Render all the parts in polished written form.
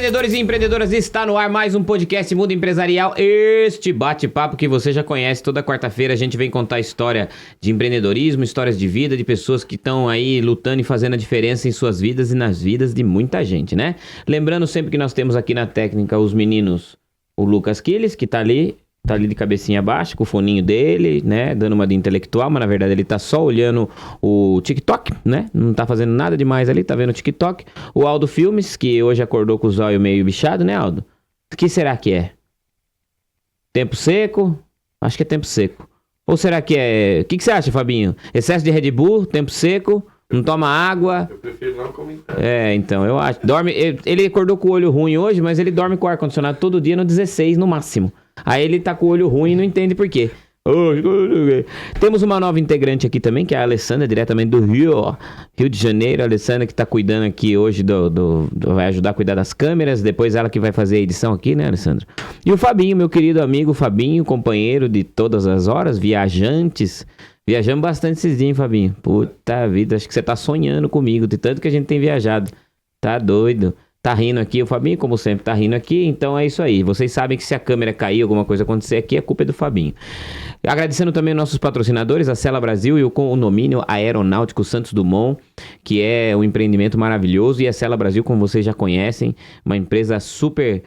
empreendedores e empreendedoras, está no ar mais um podcast Mundo Empresarial. Este bate-papo que você já conhece, toda quarta-feira a gente vem contar história de empreendedorismo, histórias de vida, de pessoas que estão aí lutando e fazendo a diferença em suas vidas e nas vidas de muita gente, né? Lembrando sempre que nós temos aqui na técnica os meninos, o Lucas Quiles, que tá ali de cabecinha baixa, com o foninho dele, né, dando uma de intelectual, mas na verdade ele tá só olhando o TikTok, né, não tá fazendo nada demais ali, tá vendo o TikTok. O Aldo Filmes, que hoje acordou com os olhos meio bichados, né, Aldo? O que será que é? Tempo seco? Acho que é tempo seco. Ou será que é... O que você acha, Fabinho? Excesso de Red Bull, tempo seco, não toma água? Eu prefiro não comentar. Então, eu acho. Ele acordou com o olho ruim hoje, mas ele dorme com o ar-condicionado todo dia no 16 no máximo. Aí ele tá com o olho ruim e não entende por quê. Temos uma nova integrante aqui também, que é a Alessandra, diretamente do Rio de Janeiro. A Alessandra que tá cuidando aqui hoje vai ajudar a cuidar das câmeras. Depois ela que vai fazer a edição aqui, né, Alessandra? E o Fabinho, meu querido amigo Fabinho, companheiro de todas as horas, viajantes. Viajamos bastante esses dias, hein, Fabinho? Puta vida, acho que você tá sonhando comigo, de tanto que a gente tem viajado. Tá doido. Tá rindo aqui, o Fabinho, como sempre, tá rindo aqui, então é isso aí. Vocês sabem que se a câmera cair, alguma coisa acontecer aqui, a culpa é do Fabinho. Agradecendo também nossos patrocinadores, a Cela Brasil e o condomínio aeronáutico Santos Dumont, que é um empreendimento maravilhoso, e a Cela Brasil, como vocês já conhecem, uma empresa super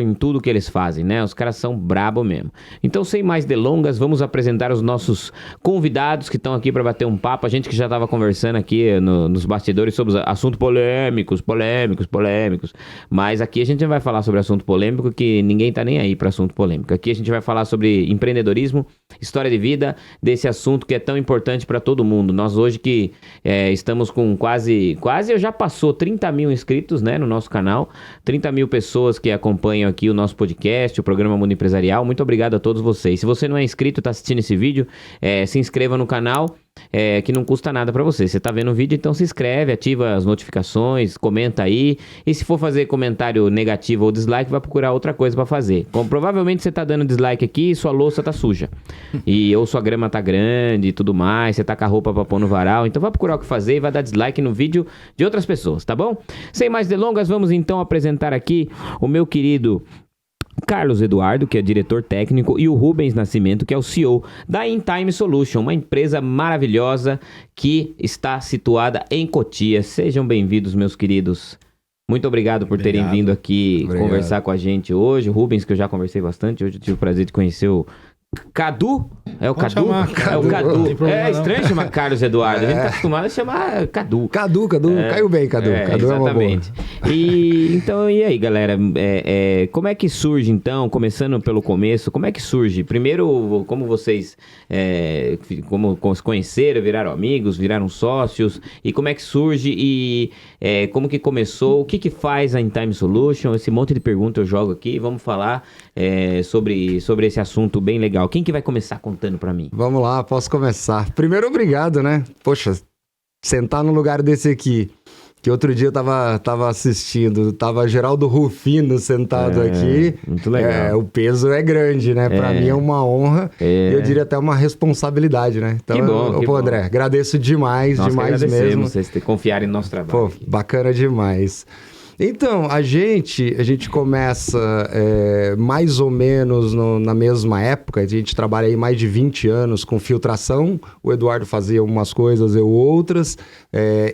em tudo que eles fazem, né? Os caras são brabo mesmo. Então, sem mais delongas, vamos apresentar os nossos convidados que estão aqui para bater um papo. A gente que já estava conversando aqui nos bastidores sobre assuntos polêmicos, mas aqui a gente não vai falar sobre assunto polêmico, que ninguém tá nem aí para assunto polêmico. Aqui a gente vai falar sobre empreendedorismo, história de vida, desse assunto que é tão importante para todo mundo. Nós hoje que estamos com quase já passou 30 mil inscritos, né, no nosso canal, 30 mil pessoas que acompanham aqui o nosso podcast, o programa Mundo Empresarial. Muito obrigado a todos vocês. Se você não é inscrito, tá assistindo esse vídeo, se inscreva no canal, que não custa nada pra você. Você tá vendo o vídeo, então se inscreve, ativa as notificações, comenta aí. E se for fazer comentário negativo ou dislike, vai procurar outra coisa pra fazer. Como provavelmente você tá dando dislike aqui e sua louça tá suja. Ou sua grama tá grande e tudo mais, você tá com a roupa pra pôr no varal. Então vai procurar o que fazer e vai dar dislike no vídeo de outras pessoas, tá bom? Sem mais delongas, vamos então apresentar aqui o meu querido Carlos Eduardo, que é diretor técnico, e o Rubens Nascimento, que é o CEO da InTime Solution, uma empresa maravilhosa que está situada em Cotia. Sejam bem-vindos, meus queridos. Muito obrigado por terem vindo aqui conversar com a gente hoje. O Rubens, que eu já conversei bastante, hoje eu tive o prazer de conhecer o Cadu. É o Cadu? É o Cadu. É estranho chamar Carlos Eduardo. A gente tá acostumado a chamar Cadu. Cadu. Caiu bem, Cadu. Cadu exatamente. E aí, galera? Como é que surge, então, começando pelo começo, como é que surge? Primeiro, como vocês como se conheceram, viraram amigos, viraram sócios, e como é que surge e como que começou, o que faz a InTime Solution? Esse monte de perguntas eu jogo aqui, vamos falar sobre esse assunto bem legal. Quem que vai começar contando pra mim? Vamos lá, posso começar. Primeiro, obrigado, né? Poxa, sentar num lugar desse aqui, que outro dia eu tava assistindo, tava Geraldo Rufino sentado aqui. Muito legal. O peso é grande, né? Pra mim é uma honra, eu diria até uma responsabilidade, né? Então, que bom. André, agradeço demais, Nós demais mesmo. Vocês confiarem no nosso trabalho. Pô, bacana demais. Então, a gente começa mais ou menos na mesma época. A gente trabalha aí mais de 20 anos com filtração. O Eduardo fazia umas coisas, eu outras.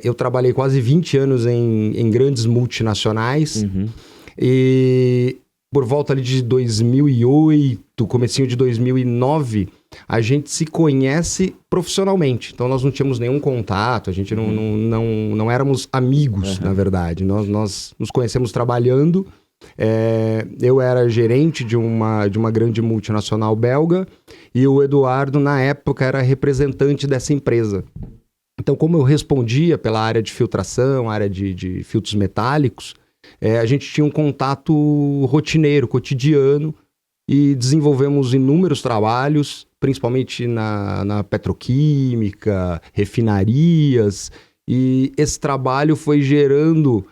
Eu trabalhei quase 20 anos em grandes multinacionais. E por volta ali de 2008, comecinho de 2009... a gente se conhece profissionalmente. Então, nós não tínhamos nenhum contato, a gente não éramos amigos, na verdade. Nós nos conhecemos trabalhando. Eu era gerente de uma grande multinacional belga e o Eduardo, na época, era representante dessa empresa. Então, como eu respondia pela área de filtração, área de filtros metálicos, a gente tinha um contato rotineiro, cotidiano, e desenvolvemos inúmeros trabalhos, principalmente na petroquímica, refinarias, e esse trabalho foi gerando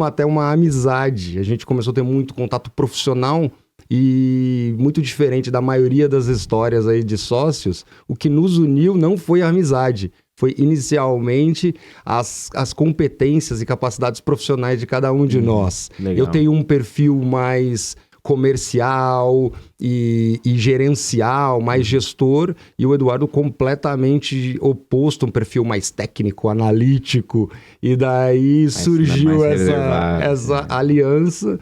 até uma amizade. A gente começou a ter muito contato profissional e muito diferente da maioria das histórias aí de sócios, o que nos uniu não foi a amizade, foi inicialmente as competências e capacidades profissionais de cada um de nós. Legal. Eu tenho um perfil mais comercial e gerencial, mais gestor, e o Eduardo completamente oposto, um perfil mais técnico, analítico, e daí surgiu essa aliança,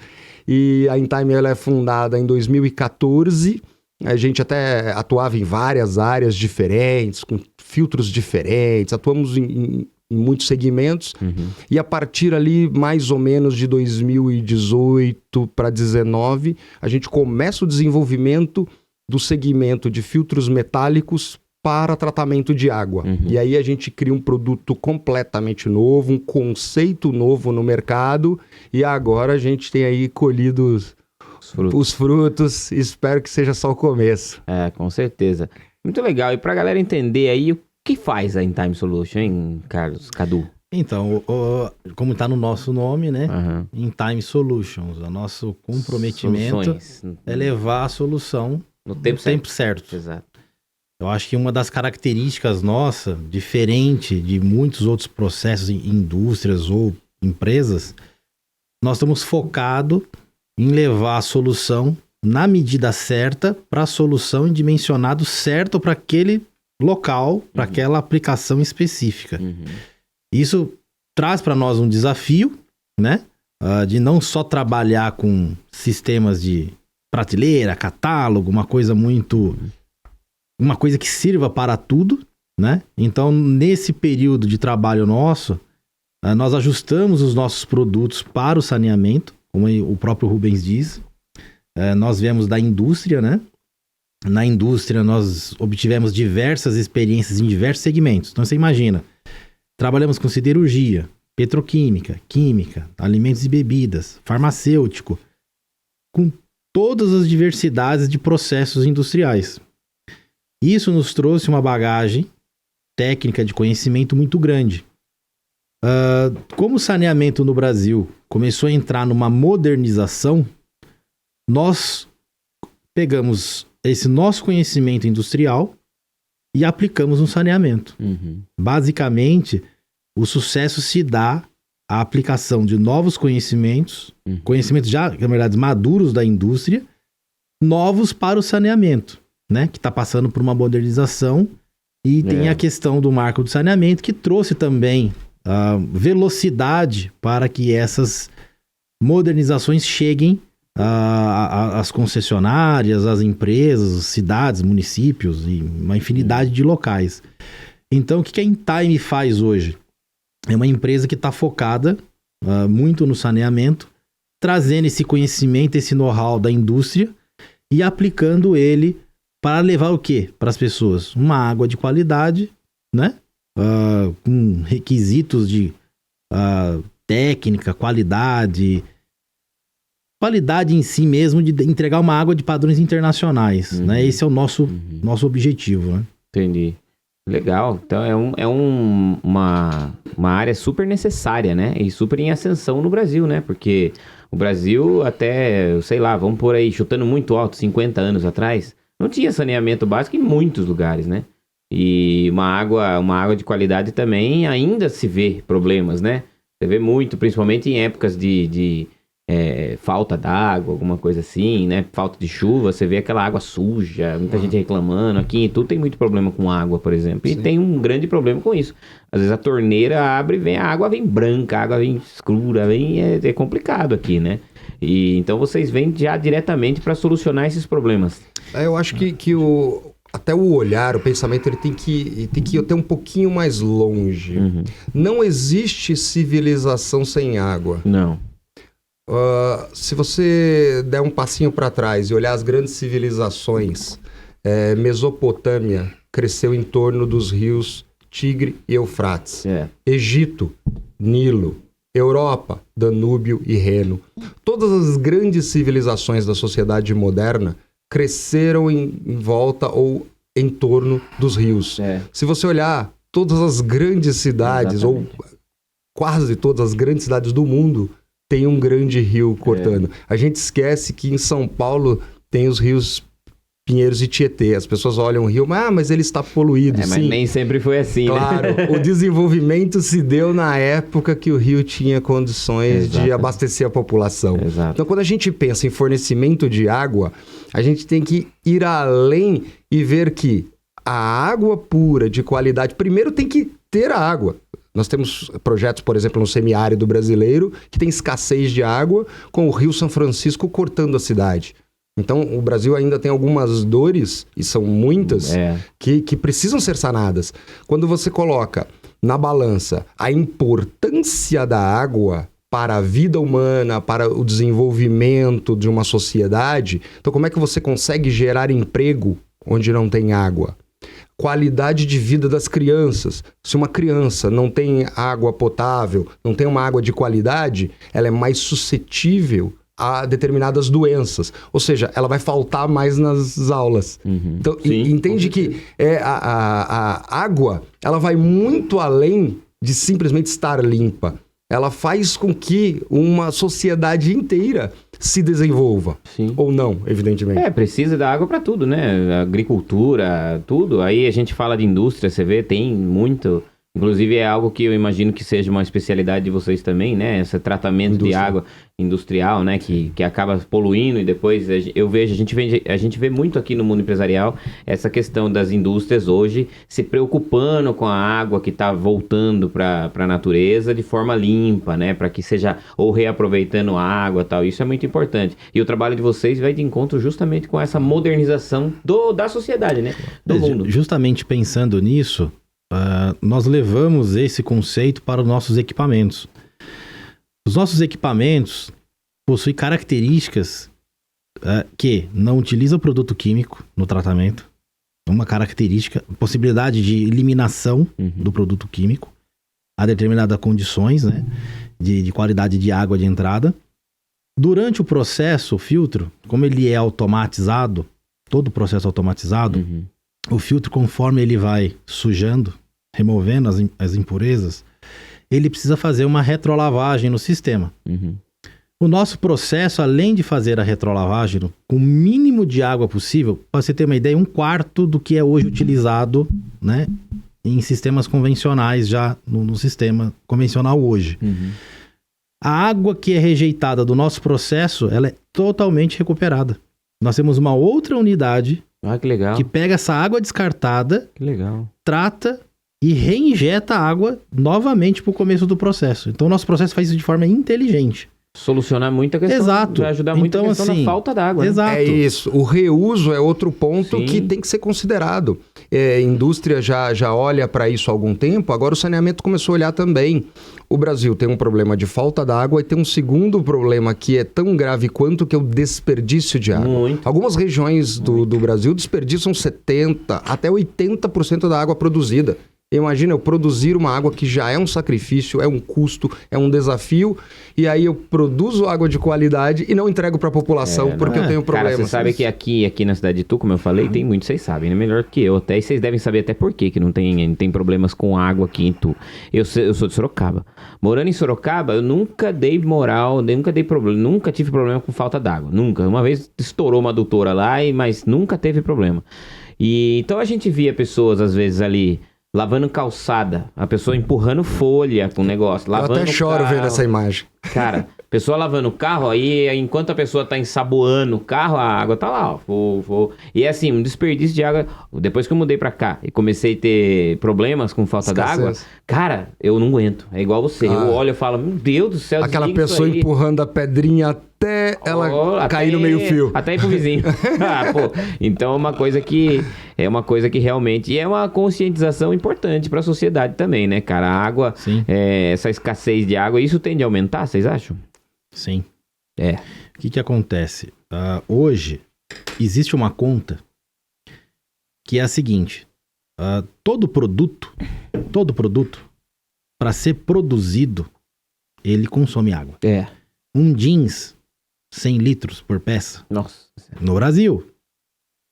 e a InTime ela é fundada em 2014, a gente até atuava em várias áreas diferentes, com filtros diferentes, atuamos em muitos segmentos, e a partir ali, mais ou menos de 2018 para 2019, a gente começa o desenvolvimento do segmento de filtros metálicos para tratamento de água. E aí a gente cria um produto completamente novo, um conceito novo no mercado, e agora a gente tem aí colhido os frutos, espero que seja só o começo. É, com certeza. Muito legal. E pra galera entender aí, o que faz a InTime Solution, hein, Carlos, Cadu? Então, como está no nosso nome, né? InTime Solutions, o nosso comprometimento é levar a solução no tempo certo. Exato. Eu acho que uma das características nossa, diferente de muitos outros processos em indústrias ou empresas, nós estamos focados em levar a solução na medida certa para a solução em dimensionado certo para aquele local, para aquela aplicação específica. Isso traz para nós um desafio, né? De não só trabalhar com sistemas de prateleira, catálogo, uma coisa que sirva para tudo, né? Então, nesse período de trabalho nosso, nós ajustamos os nossos produtos para o saneamento, como o próprio Rubens diz. Nós viemos da indústria, né? Na indústria, nós obtivemos diversas experiências em diversos segmentos. Então, você imagina, trabalhamos com siderurgia, petroquímica, química, alimentos e bebidas, farmacêutico, com todas as diversidades de processos industriais. Isso nos trouxe uma bagagem técnica de conhecimento muito grande. Como o saneamento no Brasil começou a entrar numa modernização, nós pegamos esse nosso conhecimento industrial e aplicamos no saneamento. Basicamente, o sucesso se dá à aplicação de novos conhecimentos, conhecimentos já, na verdade, maduros da indústria, novos para o saneamento, né? Que está passando por uma modernização, e tem a questão do marco do saneamento, que trouxe também velocidade para que essas modernizações cheguem às concessionárias, às empresas, cidades, municípios e uma infinidade de locais. Então, o que a InTime faz hoje? É uma empresa que está focada muito no saneamento, trazendo esse conhecimento, esse know-how da indústria e aplicando ele para levar o quê? Para as pessoas? Uma água de qualidade, né? Com requisitos de técnica, qualidade em si mesmo, de entregar uma água de padrões internacionais, né? Esse é o nosso objetivo, né? Entendi. Legal. Então é uma área super necessária, né? E super em ascensão no Brasil, né? Porque o Brasil até, sei lá, vamos por aí, chutando muito alto, 50 anos atrás, não tinha saneamento básico em muitos lugares, né? E uma água de qualidade também ainda se vê problemas, né? Você vê muito, principalmente em épocas de falta d'água, alguma coisa assim, né? Falta de chuva, você vê aquela água suja, muita gente reclamando. Aqui em Itu tem muito problema com água, por exemplo. E tem um grande problema com isso. Às vezes a torneira abre e a água vem branca, a água vem escura, é complicado aqui, né? E então vocês vêm já diretamente para solucionar esses problemas. Eu acho que até o olhar, o pensamento, ele tem que ir até um pouquinho mais longe. Não existe civilização sem água. Não. Se você der um passinho para trás e olhar as grandes civilizações, Mesopotâmia cresceu em torno dos rios Tigre e Eufrates. Egito, Nilo. Europa, Danúbio e Reno. Todas as grandes civilizações da sociedade moderna cresceram em volta ou em torno dos rios. Se você olhar todas as grandes cidades, ou quase todas as grandes cidades do mundo, tem um grande rio cortando. A gente esquece que em São Paulo tem os rios Pinheiros e Tietê. As pessoas olham o rio, mas ele está poluído, Mas sim. nem sempre foi assim, Claro, né? o desenvolvimento se deu na época que o rio tinha condições de abastecer a população. Exato. Então, quando a gente pensa em fornecimento de água, a gente tem que ir além e ver que a água pura, de qualidade, primeiro tem que ter a água. Nós temos projetos, por exemplo, no semiárido brasileiro, que tem escassez de água, com o Rio São Francisco cortando a cidade. Então, o Brasil ainda tem algumas dores, e são muitas, que precisam ser sanadas. Quando você coloca na balança a importância da água para a vida humana, para o desenvolvimento de uma sociedade, então como é que você consegue gerar emprego onde não tem água? Qualidade de vida das crianças. Se uma criança não tem água potável, não tem uma água de qualidade, ela é mais suscetível a determinadas doenças. Ou seja, ela vai faltar mais nas aulas. Então, entende que a água, ela vai muito além de simplesmente estar limpa. Ela faz com que uma sociedade inteira se desenvolva. Sim. Ou não, evidentemente. Precisa da água para tudo, né? Agricultura, tudo. Aí a gente fala de indústria, você vê, tem muito. Inclusive é algo que eu imagino que seja uma especialidade de vocês também, né? Esse tratamento de água industrial, né? Que acaba poluindo e depois eu vejo, a gente vê muito aqui no mundo empresarial essa questão das indústrias hoje se preocupando com a água que está voltando para a natureza de forma limpa, né? Para que seja ou reaproveitando a água e tal. Isso é muito importante. E o trabalho de vocês vai de encontro justamente com essa modernização da sociedade, né? Do mundo. Justamente pensando nisso, nós levamos esse conceito para os nossos equipamentos. Os nossos equipamentos possuem características que não utilizam produto químico no tratamento. Uma característica, possibilidade de eliminação do produto químico a determinadas condições, né, de qualidade de água de entrada. Durante o processo, o filtro, como ele é automatizado, todo o processo automatizado, o filtro, conforme ele vai sujando, removendo as impurezas, ele precisa fazer uma retrolavagem no sistema. O nosso processo, além de fazer a retrolavagem com o mínimo de água possível, para você ter uma ideia, 1/4 do que é hoje utilizado, né, em sistemas convencionais, já no sistema convencional hoje. A água que é rejeitada do nosso processo, ela é totalmente recuperada. Nós temos uma outra unidade que legal. Que pega essa água descartada, que legal, trata e reinjeta a água novamente para o começo do processo. Então, o nosso processo faz isso de forma inteligente. Solucionar muita questão. Exato. Vai ajudar muito então, a questão da falta d'água. Exato. É isso. O reuso é outro ponto que tem que ser considerado. A indústria já olha para isso há algum tempo, agora o saneamento começou a olhar também. O Brasil tem um problema de falta d'água e tem um segundo problema que é tão grave quanto, que é o desperdício de água. Muito. Algumas regiões do Brasil desperdiçam 70% até 80% da água produzida. Imagina eu produzir uma água que já é um sacrifício, é um custo, é um desafio, e aí eu produzo água de qualidade e não entrego para a população porque eu tenho problemas. Cara, você sabe que aqui na cidade de Tu, como eu falei, tem muito, vocês sabem, né? Melhor que eu até, e vocês devem saber até por que não tem problemas com água aqui em Tu. Eu sou de Sorocaba. Morando em Sorocaba, eu nunca dei moral, nunca dei problema, nunca tive problema com falta d'água, nunca. Uma vez estourou uma adutora lá, mas nunca teve problema. E então a gente via pessoas, às vezes, ali lavando calçada, a pessoa empurrando folha com o negócio, lavando. Eu até choro vendo essa imagem. Cara, pessoa lavando o carro, aí enquanto a pessoa tá ensaboando o carro, a água tá lá, ó. E é assim, um desperdício de água. Depois que eu mudei pra cá e comecei a ter problemas com falta d'água, cara, eu não aguento. É igual você. Eu olho e falo, meu Deus do céu, aquela pessoa empurrando a pedrinha até ela cair no meio fio. Até ir pro vizinho. Então é uma coisa que realmente é uma conscientização importante para a sociedade também, né, cara? A água, essa escassez de água, isso tende a aumentar, vocês acham? Sim. O que acontece? Hoje, existe uma conta que é a seguinte. Todo produto, para ser produzido, ele consome água. Um jeans, 100 litros por peça. Nossa. No Brasil.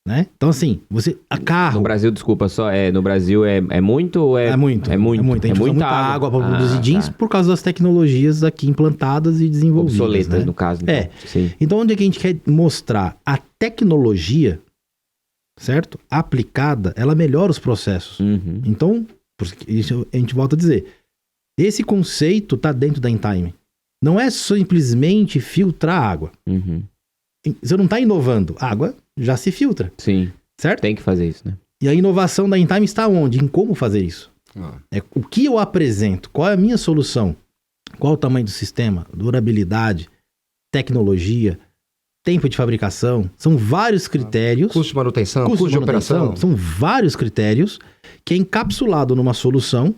Né? Então, assim, carro... No Brasil, desculpa, no Brasil é muito? É muito. A gente usa muita água para produzir jeans por causa das tecnologias aqui implantadas e desenvolvidas. Obsoletas, né? no caso. Então. Sim. Então, onde é que a gente quer mostrar? A tecnologia, certo? Aplicada, ela melhora os processos. Uhum. Então, isso a gente volta a dizer, esse conceito está dentro da InTime. Não é simplesmente filtrar água. Uhum. Você não está inovando. A água já se filtra, Sim, certo? tem que fazer isso, né? E a inovação da InTime está onde? Em como fazer isso. É o que eu apresento, qual é a minha solução, qual o tamanho do sistema, durabilidade, tecnologia, tempo de fabricação. São vários critérios. Custo de manutenção, custo de operação. São vários critérios que é encapsulado numa solução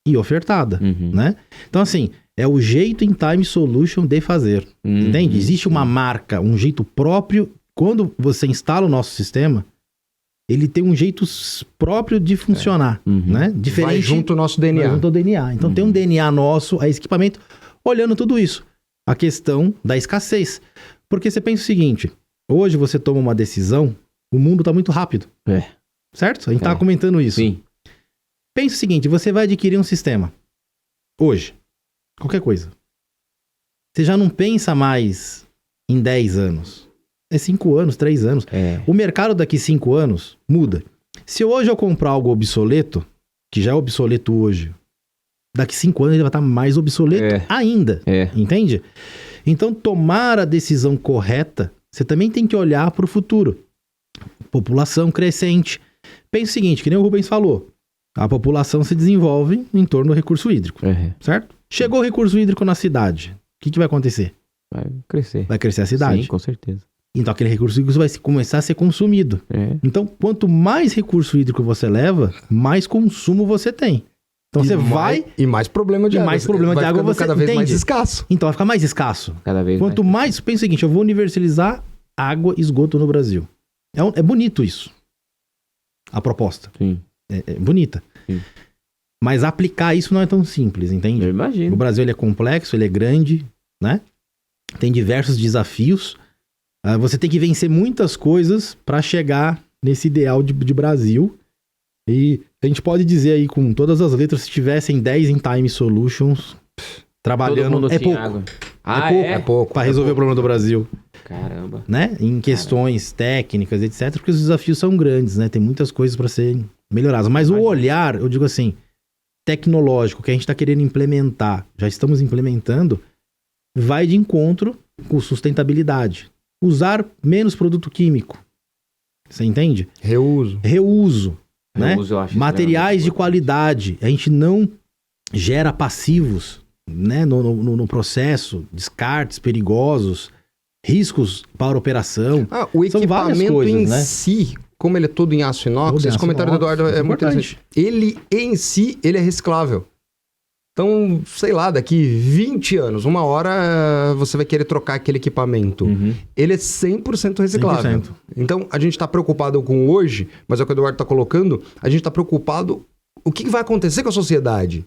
e ofertada, Uhum. né? Então, assim, é o jeito InTime Solution de fazer, Uhum. entende? Existe uma marca, um jeito próprio. Quando você instala o nosso sistema, ele tem um jeito próprio de funcionar, Uhum. né? Diferente. Vai junto o nosso Vai DNA. junto ao DNA. Então tem um DNA nosso, a esse equipamento, olhando tudo isso. A questão da escassez. Porque você pensa o seguinte, hoje você toma uma decisão, o mundo está muito rápido. É. Certo? A gente estava É. comentando isso. Sim. Pensa o seguinte, você vai adquirir um sistema. Hoje. Qualquer coisa. Você já não pensa mais em 10 anos. É 5 anos, 3 anos. É. O mercado daqui 5 anos muda. Se hoje eu comprar algo obsoleto, que já é obsoleto hoje, daqui 5 anos ele vai estar mais obsoleto É. ainda. É. Entende? Então, tomar a decisão correta, você também tem que olhar para o futuro. População crescente. Pensa o seguinte, que nem o Rubens falou. A população se desenvolve em torno do recurso hídrico, É. certo? Chegou o recurso hídrico na cidade. O que vai acontecer? Vai crescer. Vai crescer a cidade. Sim, com certeza. Então, aquele recurso hídrico vai começar a ser consumido. É. Então, quanto mais recurso hídrico você leva, mais consumo você tem. Então, você vai... E mais problema de E água. mais problema de Vai água ficando você cada vez mais entende. escasso. Então, vai ficar mais escasso. Cada vez Quanto mais... Pensa o seguinte, eu vou universalizar água e esgoto no Brasil. É bonito isso. A proposta. Sim. É bonita. Sim. Mas aplicar isso não é tão simples, entende? Eu O imagino. Brasil ele é complexo, ele é grande, né? Tem diversos desafios. Você tem que vencer muitas coisas para chegar nesse ideal de Brasil. E a gente pode dizer aí com todas as letras, se tivessem 10 InTime Solutions trabalhando, Todo mundo é tinha pouco. água. É pouco para resolver o problema do Brasil, Caramba. né? Em questões técnicas, etc. Porque os desafios são grandes, né? Tem muitas coisas para serem melhoradas. Mas o olhar, eu digo assim, tecnológico que a gente está querendo implementar, já estamos implementando, vai de encontro com sustentabilidade. Usar menos produto químico. Você entende? Reuso. Reuso, né? Reuso, eu acho Materiais de extremamente qualidade. A gente não gera passivos, né, no processo, descartes perigosos, riscos para operação. O São várias equipamento coisas, em né? si, como ele é todo em aço inox, Todo em esse aço comentário do inox, Eduardo é isso é muito importante. interessante. Ele em si, ele é reciclável. Então, sei lá, daqui 20 anos, uma hora você vai querer trocar aquele equipamento. Uhum. Ele é 100% reciclável. 100%. Então, a gente está preocupado com hoje, mas é o que o Eduardo está colocando, a gente está preocupado o que vai acontecer com a sociedade.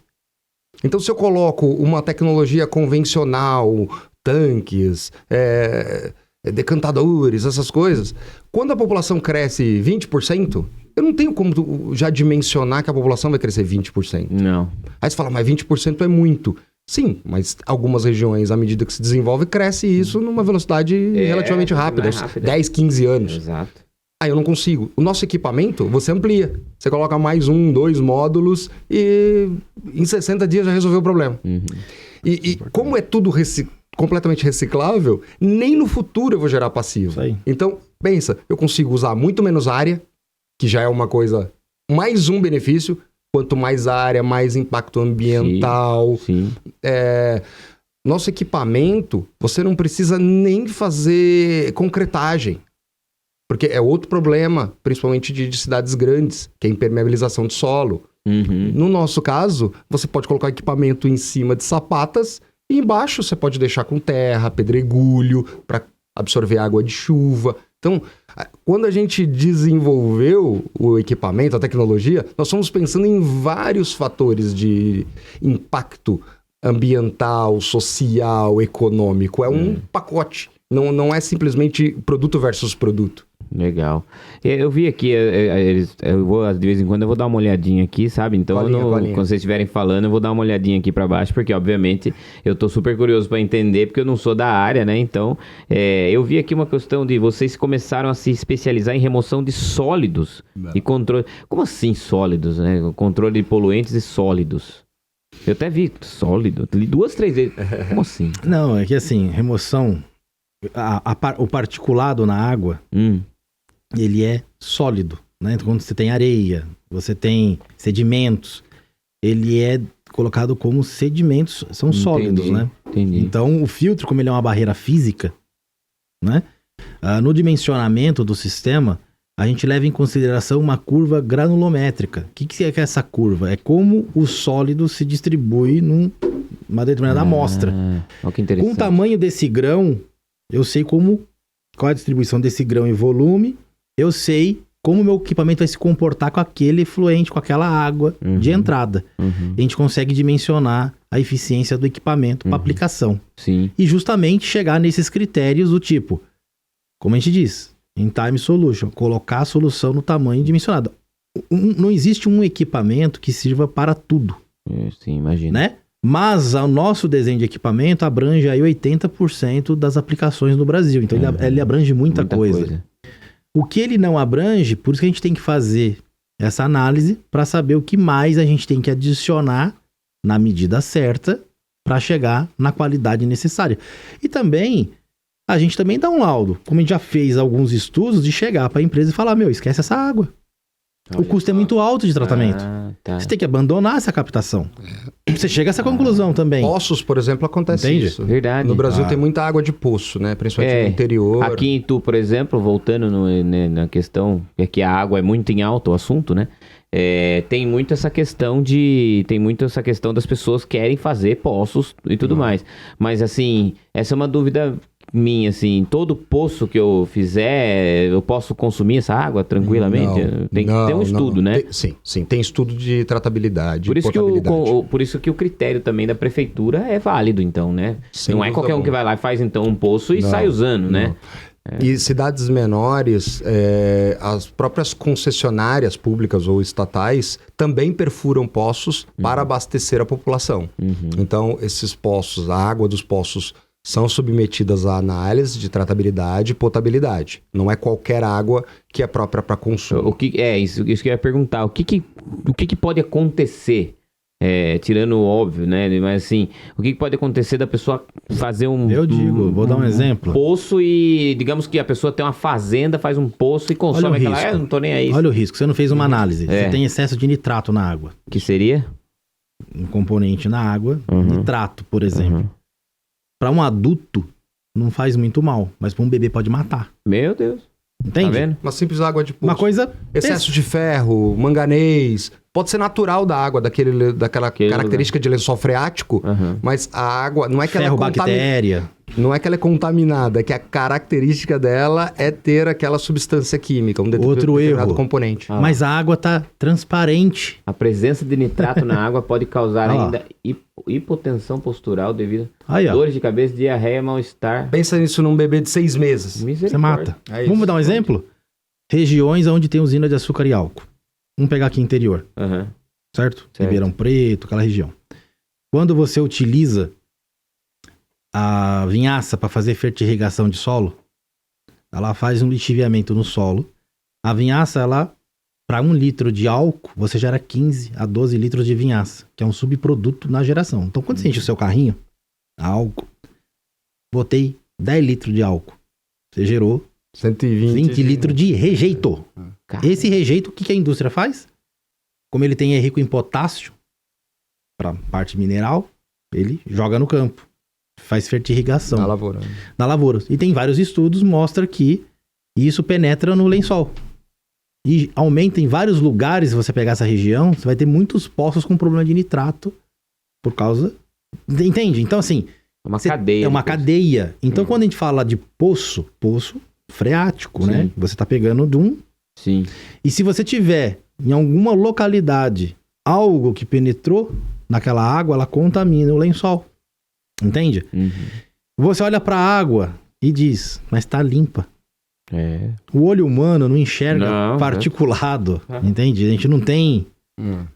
Então, se eu coloco uma tecnologia convencional, tanques, decantadores, essas coisas, quando a população cresce 20%, eu não tenho como já dimensionar que a população vai crescer 20%. Não. Aí você fala, mas 20% é muito. Sim, mas algumas regiões, à medida que se desenvolve, cresce isso numa velocidade relativamente rápida, mais uns rápida. 10, 15 anos. Exato. Aí eu não consigo. O nosso equipamento, você amplia. Você coloca mais 1, 2 módulos e em 60 dias já resolveu o problema. Uhum. E como é tudo completamente reciclável, nem no futuro eu vou gerar passivo. Isso aí. Então, pensa, eu consigo usar muito menos área, que já é uma coisa, mais um benefício. Quanto mais área, mais impacto ambiental. Sim. Nosso equipamento, você não precisa nem fazer concretagem. Porque é outro problema, principalmente de cidades grandes, que é a impermeabilização de solo. Uhum. No nosso caso, você pode colocar equipamento em cima de sapatas e embaixo você pode deixar com terra, pedregulho, para absorver água de chuva. Então, quando a gente desenvolveu o equipamento, a tecnologia, nós fomos pensando em vários fatores de impacto ambiental, social, econômico. É um pacote. Não é simplesmente produto versus produto. Legal. Eu vi aqui, eu vou, de vez em quando eu vou dar uma olhadinha aqui, sabe? Então, Colinha. quando vocês estiverem falando, eu vou dar uma olhadinha aqui pra baixo, porque, obviamente, eu tô super curioso pra entender, porque eu não sou da área, né? Então, eu vi aqui uma questão de vocês começaram a se especializar em remoção de sólidos e controle... Como assim sólidos, né? Controle de poluentes e sólidos. Eu até vi sólido, li 2, 3 vezes. Como assim? Não, é que assim, remoção... o particulado na água, ele é sólido, né? Então, quando você tem areia, você tem sedimentos, ele é colocado como sedimentos, são sólidos, né? Entendi. Então, o filtro, como ele é uma barreira física, né? No dimensionamento do sistema, a gente leva em consideração uma curva granulométrica. O que é essa curva? É como o sólido se distribui numa determinada amostra. Olha que interessante. Com o tamanho desse grão, eu sei qual é a distribuição desse grão em volume, eu sei como o meu equipamento vai se comportar com aquele efluente, com aquela água de entrada. A gente consegue dimensionar a eficiência do equipamento para aplicação. Sim. E justamente chegar nesses critérios do tipo, como a gente diz, em time solution, colocar a solução no tamanho dimensionado. Não existe um equipamento que sirva para tudo. Sim, imagino. Né? Mas o nosso desenho de equipamento abrange aí 80% das aplicações no Brasil. Então ele abrange muita coisa. O que ele não abrange, por isso que a gente tem que fazer essa análise para saber o que mais a gente tem que adicionar na medida certa para chegar na qualidade necessária. E também, a gente também dá um laudo, como a gente já fez alguns estudos, de chegar para a empresa e falar, esquece essa água. O custo é muito alto de tratamento. Tá. Você tem que abandonar essa captação. Você chega a essa conclusão também. Poços, por exemplo, acontece Entende? isso. Verdade. No Brasil tem muita água de poço, né? Principalmente no interior. Aqui em Itu, por exemplo, voltando na questão, é que a água é muito em alta o assunto, né? Tem muito essa questão das pessoas que querem fazer poços e tudo mais. Mas assim, essa é uma dúvida minha, assim, todo poço que eu fizer, eu posso consumir essa água tranquilamente? Tem que ter um estudo, né? Sim, tem estudo de tratabilidade, por isso potabilidade. por isso que o critério também da prefeitura é válido, então, né? Sem não é dúvida qualquer um que vai lá e faz, então, um poço e sai usando, né? E cidades menores, as próprias concessionárias públicas ou estatais também perfuram poços para abastecer a população. Então, esses poços, a água dos poços são submetidas à análise de tratabilidade e potabilidade. Não é qualquer água que é própria para consumo. Isso que eu ia perguntar. O que pode acontecer? Tirando o óbvio, né? Mas assim, o que pode acontecer da pessoa fazer vou dar um exemplo. Poço e, digamos que a pessoa tem uma fazenda, faz um poço e consome aquela... Eu não tô nem aí. Olha o risco, você não fez uma análise. Você tem excesso de nitrato na água. Que seria? Um componente na água, nitrato, por exemplo. Para um adulto, não faz muito mal, mas para um bebê pode matar. Meu Deus. Entende? Tá vendo? Uma simples água de poço. Uma coisa... Excesso de ferro, manganês. Pode ser natural da água, daquela característica de lençol freático, mas a água... Não é que ferro, ela bactéria. Não é que ela é contaminada, é que a característica dela é ter aquela substância química, determinado componente. Mas a água tá transparente. A presença de nitrato na água pode causar ainda hipotensão postural devido a dores de cabeça, diarreia, mal-estar. Pensa nisso num bebê de 6 meses. Você mata. Vamos dar um exemplo? Regiões onde tem usina de açúcar e álcool. Vamos pegar aqui interior. Certo? Ribeirão Preto, aquela região. Quando você utiliza a vinhaça para fazer fertirrigação de solo, ela faz um lixiviamento no solo. A vinhaça, para 1 litro de álcool, você gera 15 a 12 litros de vinhaça, que é um subproduto na geração. Então, quando você enche o seu carrinho, álcool, botei 10 litros de álcool. Você gerou 20 litros de rejeito. Esse rejeito, o que a indústria faz? Como ele é rico em potássio, para parte mineral, ele joga no campo. Faz fertirrigação. Na lavoura. E tem vários estudos que mostram que isso penetra no lençol. E aumenta em vários lugares, se você pegar essa região, você vai ter muitos poços com problema de nitrato por causa... Entende? Então, assim... É uma cadeia. É uma cadeia. Então, quando a gente fala de poço freático, né? Você tá pegando de um... Sim. E se você tiver em alguma localidade algo que penetrou naquela água, ela contamina o lençol. Entende? Você olha para a água e diz, mas tá limpa. É. O olho humano não enxerga Não, particulado, entende? A gente não tem,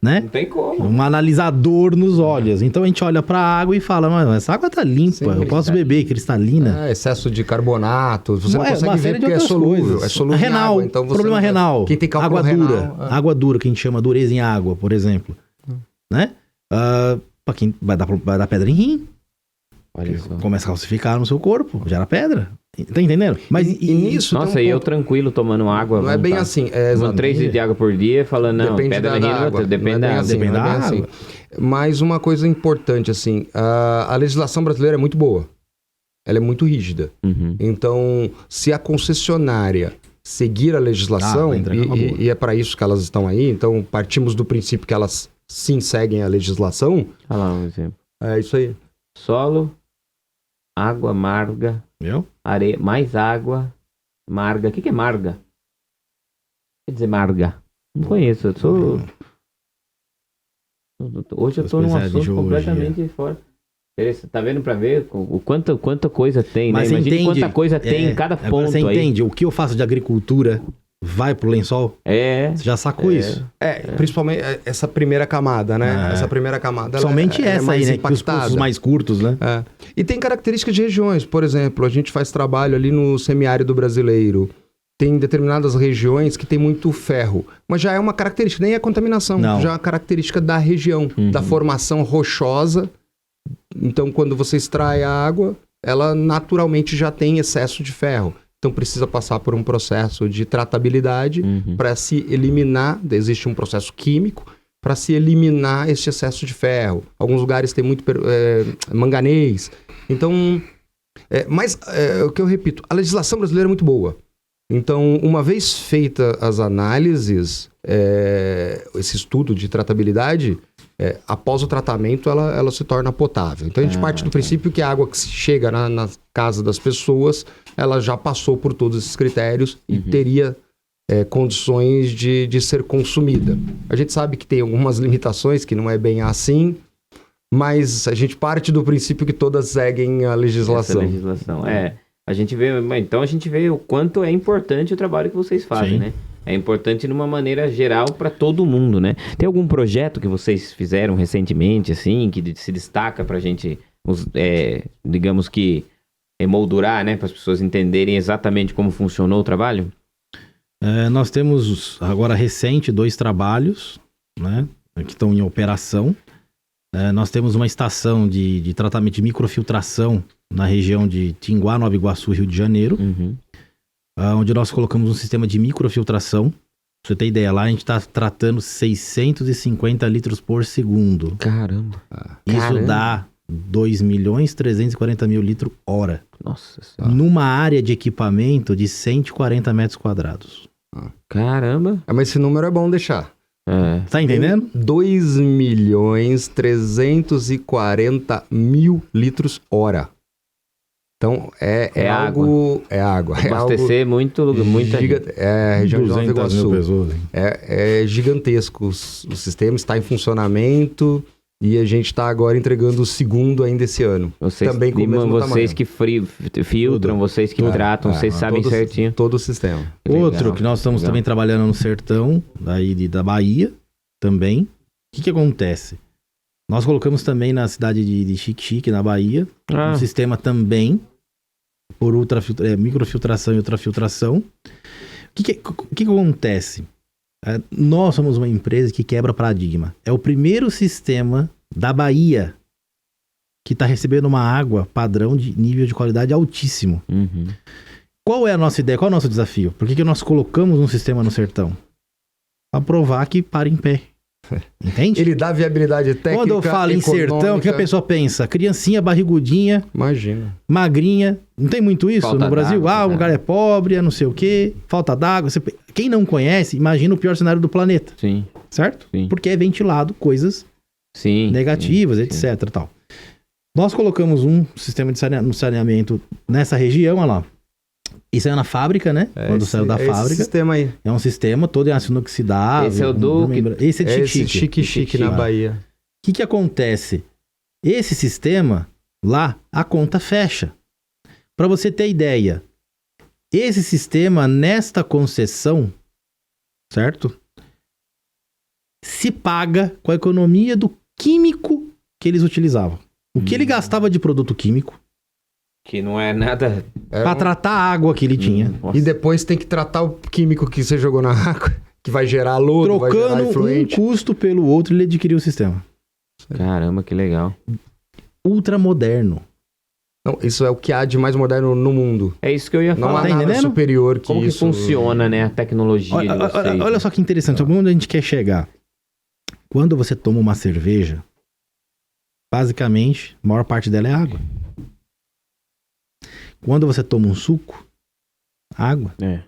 né? Não tem como. Um analisador nos olhos. Então a gente olha pra água e fala, mas essa água tá limpa, Sim, eu posso beber, cristalina. Excesso de carbonato, você não Uma consegue ver série de porque é outras solúvel. coisas. É solúvel em Renal, água, então você problema não- renal. Quem tem cálculo água renal, dura. Água dura, que a gente chama dureza em água, por exemplo. Né? Pra quem vai dar pedra em rim. Olha só. Começa a calcificar no seu corpo, gera pedra. Tá entendendo? Mas E nisso Nossa, tem e um eu ponto. tranquilo tomando água. Não é bem vontade. assim. Tomando 3 litros de água por dia, falando, não, Depende pedra da na rim, água. depende Não é bem da assim, depende não é da bem água. assim. Mas uma coisa importante, assim, a legislação brasileira é muito boa. Ela é muito rígida. Uhum. Então, se a concessionária seguir a legislação, vai entregar uma boa. e é para isso que elas estão aí, então partimos do princípio que elas sim seguem a legislação, Olha lá um exemplo. é isso aí. Solo, água amarga, Viu? areia, mais água, marga. O que é marga? Quer dizer marga? Não conheço, eu sou... Hoje eu tô num Especialidade assunto de completamente fora. Tá vendo pra ver o quanta coisa tem, Mas né? você Imagina entende? quanta coisa tem em cada Agora ponto você aí. entende? O que eu faço de agricultura vai pro lençol? É. Você já sacou isso? Principalmente essa primeira camada, né? É. Essa primeira camada. Somente ela é essa aí, mais né? Que os impactada. pulsos mais curtos, né? É. E tem características de regiões. Por exemplo, a gente faz trabalho ali no semiárido brasileiro. Tem determinadas regiões que tem muito ferro. Mas já é uma característica, nem é contaminação. Não. Já é uma característica da região, da formação rochosa. Então, quando você extrai a água, ela naturalmente já tem excesso de ferro. Então, precisa passar por um processo de tratabilidade para se eliminar. Existe um processo químico para se eliminar esse excesso de ferro. Alguns lugares tem muito manganês. Então, mas o que eu repito, a legislação brasileira é muito boa. Então, uma vez feita as análises, esse estudo de tratabilidade, após o tratamento, ela se torna potável. Então, a gente parte do princípio que a água que chega na casa das pessoas, ela já passou por todos esses critérios e teria condições de ser consumida. A gente sabe que tem algumas limitações, que não é bem assim, mas a gente parte do princípio que todas seguem a legislação. Essa legislação. A gente vê, então a gente vê o quanto é importante o trabalho que vocês fazem, Sim. né? É importante de uma maneira geral para todo mundo, né? Tem algum projeto que vocês fizeram recentemente, assim, que se destaca pra gente, digamos que, emoldurar, né? Para as pessoas entenderem exatamente como funcionou o trabalho? Nós temos agora recente 2 trabalhos, né? Que estão em operação. Nós temos uma estação de tratamento de microfiltração na região de Tinguá, Nova Iguaçu, Rio de Janeiro, onde nós colocamos um sistema de microfiltração. Pra você ter ideia, lá a gente está tratando 650 litros por segundo. Caramba. Isso dá 2.340.000 litros hora. Nossa Senhora. Numa área de equipamento de 140 metros quadrados. Caramba. Mas esse número é bom deixar. Tá entendendo? 2.340.000 litros hora. Então, é algo... É água. Abastecer muita gente. Região de Nova 200 mil Iguaçu. pessoas. Hein? É gigantesco. O sistema está em funcionamento e a gente está agora entregando o segundo ainda esse ano. Também com o mesmo vocês tamanho. que filtram, vocês que tratam, vocês sabem certinho. Todo o sistema. Outro Legal, que nós estamos legal. também trabalhando no sertão, da Bahia, também. O que acontece? Nós colocamos também na cidade de Xique-Xique, na Bahia, um sistema também por microfiltração e ultrafiltração. O que acontece? Nós somos uma empresa que quebra paradigma. É o primeiro sistema da Bahia que está recebendo uma água padrão de nível de qualidade altíssimo. Qual é a nossa ideia? Qual é o nosso desafio? Por que nós colocamos um sistema no sertão? Para provar que para em pé. Entende? Ele dá viabilidade técnica, Quando eu falo em sertão, o que a pessoa pensa? Criancinha barrigudinha, Imagina. magrinha. Não tem muito isso Falta no Brasil? d'água, O lugar é pobre, é não sei o quê, falta d'água. Quem não conhece, imagina o pior cenário do planeta, Sim, certo? sim. Porque é ventilado coisas Sim. negativas, sim, etc. Tal. Nós colocamos um sistema de saneamento nessa região, olha lá. Isso é na fábrica, né? Quando saiu da Esse fábrica. sistema aí. É um sistema todo em aço inoxidável. Esse é o do... Esse é de Esse Xique-Xique. chique na Bahia. O que acontece? Esse sistema, lá, a conta fecha. Para você ter ideia, Esse sistema, nesta concessão, certo? Se paga com a economia do químico que eles utilizavam. O que ele gastava de produto químico Que não é nada... para tratar a água que ele tinha. Nossa. E depois tem que tratar o químico que você jogou na água, que vai gerar lodo, vai gerar Trocando um efluente. custo pelo outro, ele adquiriu o sistema. Caramba, que legal. Ultramoderno. Não, isso é o que há de mais moderno no mundo. É isso que eu ia Não falar. há tá nada entendendo? superior que Como isso. que funciona, né, a tecnologia de vocês? Olha só que interessante, onde a gente quer chegar. Quando você toma uma cerveja, basicamente, a maior parte dela é água. Quando você toma um suco, água. É.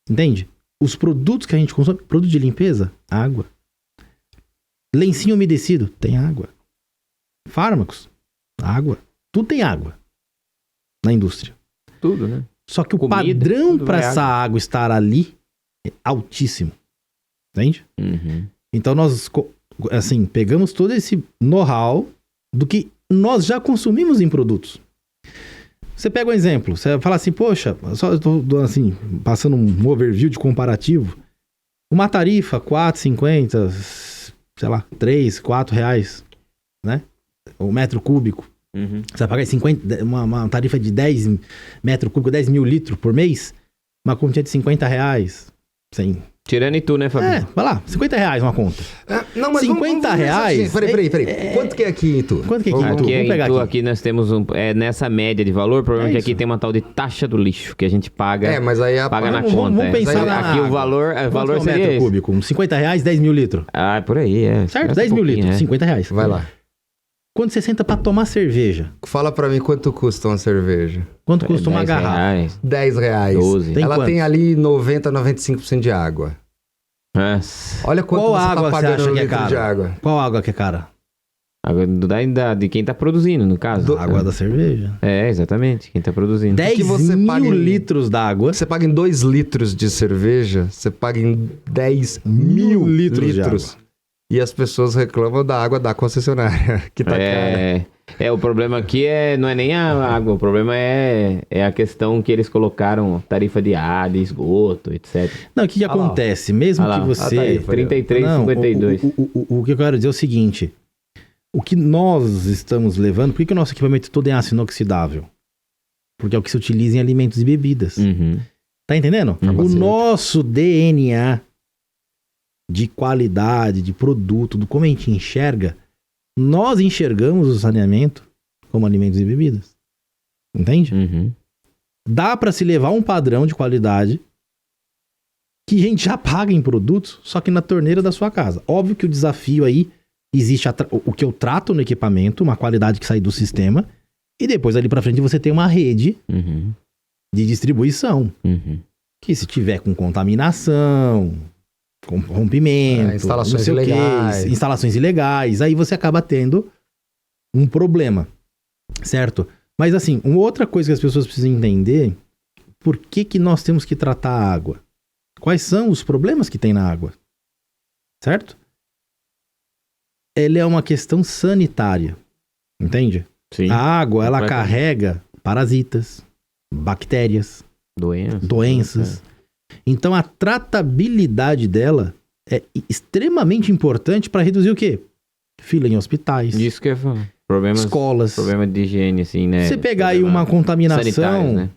Entende? Os produtos que a gente consome, produto de limpeza, água. Lencinho umedecido, tem água. Fármacos, água. Tudo tem água na indústria. Tudo, né? Só que o Comida, padrão tudo para vai essa água estar ali é altíssimo. Entende? Uhum. Então nós, assim, pegamos todo esse know-how do que nós já consumimos em produtos. Você pega um exemplo, você fala assim, poxa, só eu tô assim, passando um overview de comparativo. Uma tarifa, 4,50, sei lá, 3, 4 reais, né? O metro cúbico. Uhum. Você vai pagar 50, uma tarifa de 10 metros cúbicos, 10 mil litros por mês, uma continha de 50 reais. Sim. Tirando e tu, né, Fabinho? Vai lá, 50 reais uma conta. Não, mas 50 reais? Peraí. Quanto que é aqui em Itu? Quanto que é aqui em Itu? Aqui, Vamos pegar Itu, aqui. aqui nós temos nessa média de valor, o problema é que isso. aqui tem uma tal de taxa do lixo, que a gente paga, Mas aí paga na Vamos conta. pensar Mas na aqui água. o valor Quanto é o seria metro esse. cúbico? Uns 50 reais, 10 mil litros. Ah, por aí, é. Certo? Gasta 10 mil pouquinho, litros, é. 50 reais. Vai lá. Quando você senta pra tomar cerveja, Fala pra mim quanto custa uma cerveja. quanto custa uma 10 garrafa? reais, 10 reais. 12. Tem Ela quantos? tem ali 90, 95% de água. Nossa. Olha quanto Qual você água tá você pagando acha no que é litro cara? de água. Qual água que é cara? Água de quem tá produzindo, no caso. Água da cerveja. É, exatamente, quem tá produzindo. 10 você mil paga em- litros d'água. Você paga em 2 litros de cerveja, você paga em 10 mil litros. litros de E as pessoas reclamam da água da concessionária, que tá cara. O problema aqui não é nem a água, o problema é a questão que eles colocaram tarifa de ar, de esgoto, etc. Não, o que Ah lá, ó. acontece? Mesmo Ah lá. que você... Ah, tá aí. 33,52. O que eu quero dizer é o seguinte. O que nós estamos levando... Por que o nosso equipamento todo é aço inoxidável? Porque é o que se utiliza em alimentos e bebidas. Uhum. Tá entendendo? O Farmacêutico. nosso DNA de qualidade, de produto, do como a gente enxerga, nós enxergamos o saneamento como alimentos e bebidas. Entende? Uhum. Dá para se levar um padrão de qualidade que a gente já paga em produtos, só que na torneira da sua casa. Óbvio que o desafio aí existe o que eu trato no equipamento, uma qualidade que sai do sistema, e depois ali para frente você tem uma rede Uhum. de distribuição, Uhum. que se tiver com contaminação, com rompimento, Instalações não sei o quê, ilegais. instalações ilegais, aí você acaba tendo um problema, certo? Mas assim, uma outra coisa que as pessoas precisam entender, por que nós temos que tratar a água? Quais são os problemas que tem na água? Certo? Ela é uma questão sanitária, entende? Sim. A água, ela completamente. carrega parasitas, bactérias, doenças. Então a tratabilidade dela é extremamente importante para reduzir o quê? Fila em hospitais, Isso que eu ia falar. Problemas, escolas. problema de higiene, assim, né? Você pegar aí Problema uma contaminação, sanitários, né?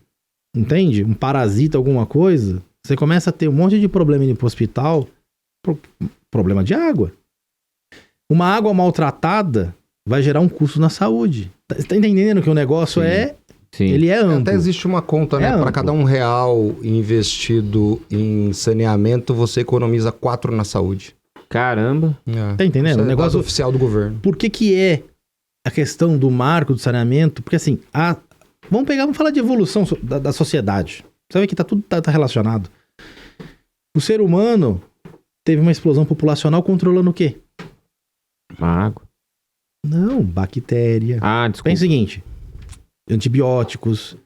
entende? Um parasita, alguma coisa, você começa a ter um monte de problema indo pro hospital, problema de água. Uma água maltratada vai gerar um custo na saúde. Você tá entendendo que o negócio Sim. Sim. ele é amplo. Até existe uma conta, né? É Para amplo. cada R$1 investido em saneamento, você economiza 4 na saúde. Caramba. Tá entendendo? Isso O é negócio dado oficial do governo. Por que é a questão do marco do saneamento? Porque assim, vamos falar de evolução da sociedade. Você vê que tudo tá relacionado. O ser humano teve uma explosão populacional controlando o quê? A água. Não, bactéria. Ah, desculpa. Pensa o seguinte, antibióticos,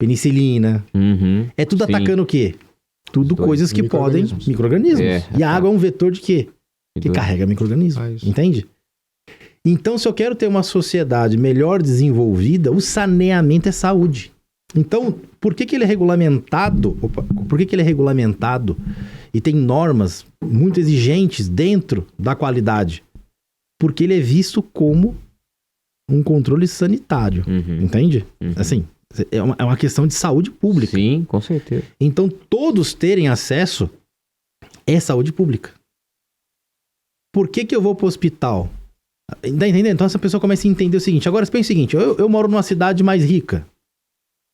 penicilina, Uhum. é tudo Sim. atacando o quê? Tudo Os dois, coisas que podem... micro-organismos. Micro-organismos. É, E a água é um vetor de quê? Que Que doido. carrega micro-organismos. Ah, isso. Entende? Então, se eu quero ter uma sociedade melhor desenvolvida, o saneamento é saúde. Então, por que ele é regulamentado? Por que ele é regulamentado e tem normas muito exigentes dentro da qualidade? Porque ele é visto como um controle sanitário, entende? Assim, é uma questão de saúde pública. Sim, com certeza. Então, todos terem acesso é saúde pública. Por que eu vou pro hospital? Tá entendendo? Então, essa pessoa começa a entender o seguinte. Agora, pensa o seguinte. Eu moro numa cidade mais rica.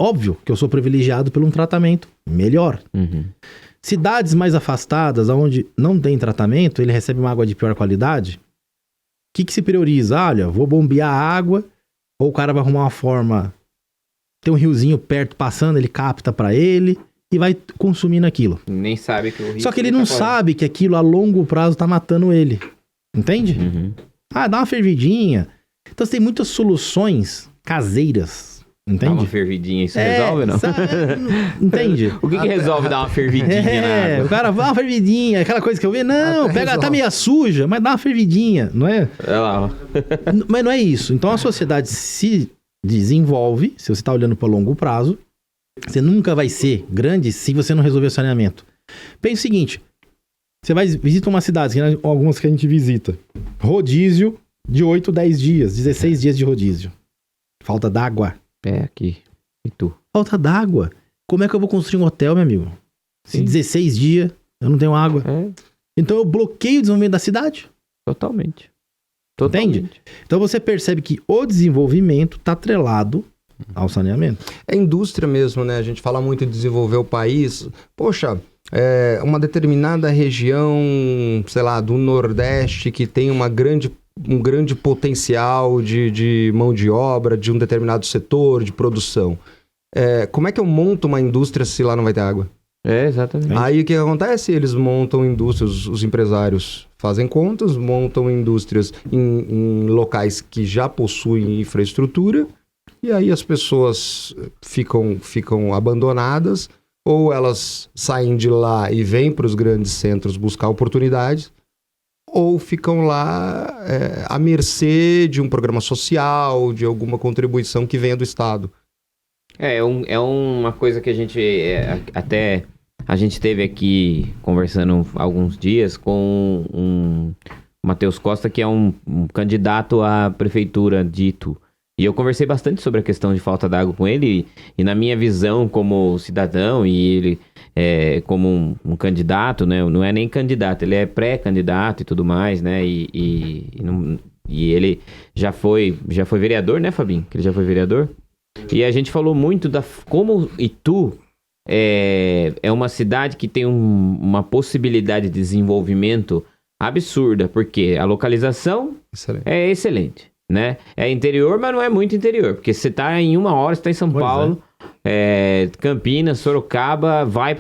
Óbvio que eu sou privilegiado por um tratamento melhor. Cidades mais afastadas, onde não tem tratamento, ele recebe uma água de pior qualidade. O que se prioriza? Olha, vou bombear a água, ou o cara vai arrumar uma forma... Tem um riozinho perto passando, ele capta pra ele e vai consumindo aquilo. Nem sabe que o rio... Só que ele não sabe que aquilo a longo prazo tá matando ele. Entende? Ah, dá uma fervidinha. Então, você tem muitas soluções caseiras. Entende? Dá uma fervidinha, isso resolve, não? Entende? O que resolve dar uma fervidinha na água? O cara, dá uma fervidinha, aquela coisa que eu vi. Não, tá meio suja, mas dá uma fervidinha, não é? É lá. Mas não é isso. Então, a sociedade se desenvolve, se você está olhando para longo prazo, você nunca vai ser grande se você não resolver o saneamento. Pensa o seguinte, você visita uma cidade, algumas que a gente visita, rodízio de 8, 10 dias, 16 dias de rodízio. Falta d'água. É, aqui. E tu? Falta d'água. Como é que eu vou construir um hotel, meu amigo? Se 16 dias eu não tenho água. Então eu bloqueio o desenvolvimento da cidade. Totalmente. Entende? Então você percebe que o desenvolvimento está atrelado ao saneamento. É indústria mesmo, né? A gente fala muito de desenvolver o país. Poxa, uma determinada região, sei lá, do Nordeste que tem um grande potencial de mão de obra, de um determinado setor, de produção. Como é que eu monto uma indústria se lá não vai ter água? Exatamente. Aí o que acontece? Eles montam indústrias, os empresários fazem contas, montam indústrias em locais que já possuem infraestrutura, e aí as pessoas ficam abandonadas, ou elas saem de lá e vêm para os grandes centros buscar oportunidades, ou ficam lá à mercê de um programa social, de alguma contribuição que venha do Estado. É uma coisa que a gente até... A gente esteve aqui conversando alguns dias com o Matheus Costa, que é um candidato à prefeitura de Itu. E eu conversei bastante sobre a questão de falta d'água com ele, e na minha visão como cidadão, e ele como um candidato, né? Não é nem candidato, ele é pré-candidato e tudo mais, né? E ele já foi vereador, né, Fabinho? Que ele já foi vereador. E a gente falou muito como Itu... É uma cidade que tem uma possibilidade de desenvolvimento absurda, porque a localização é excelente, né? É interior, mas não é muito interior, porque você tá em 1 hora, você tá em São Paulo, Campinas, Sorocaba, vai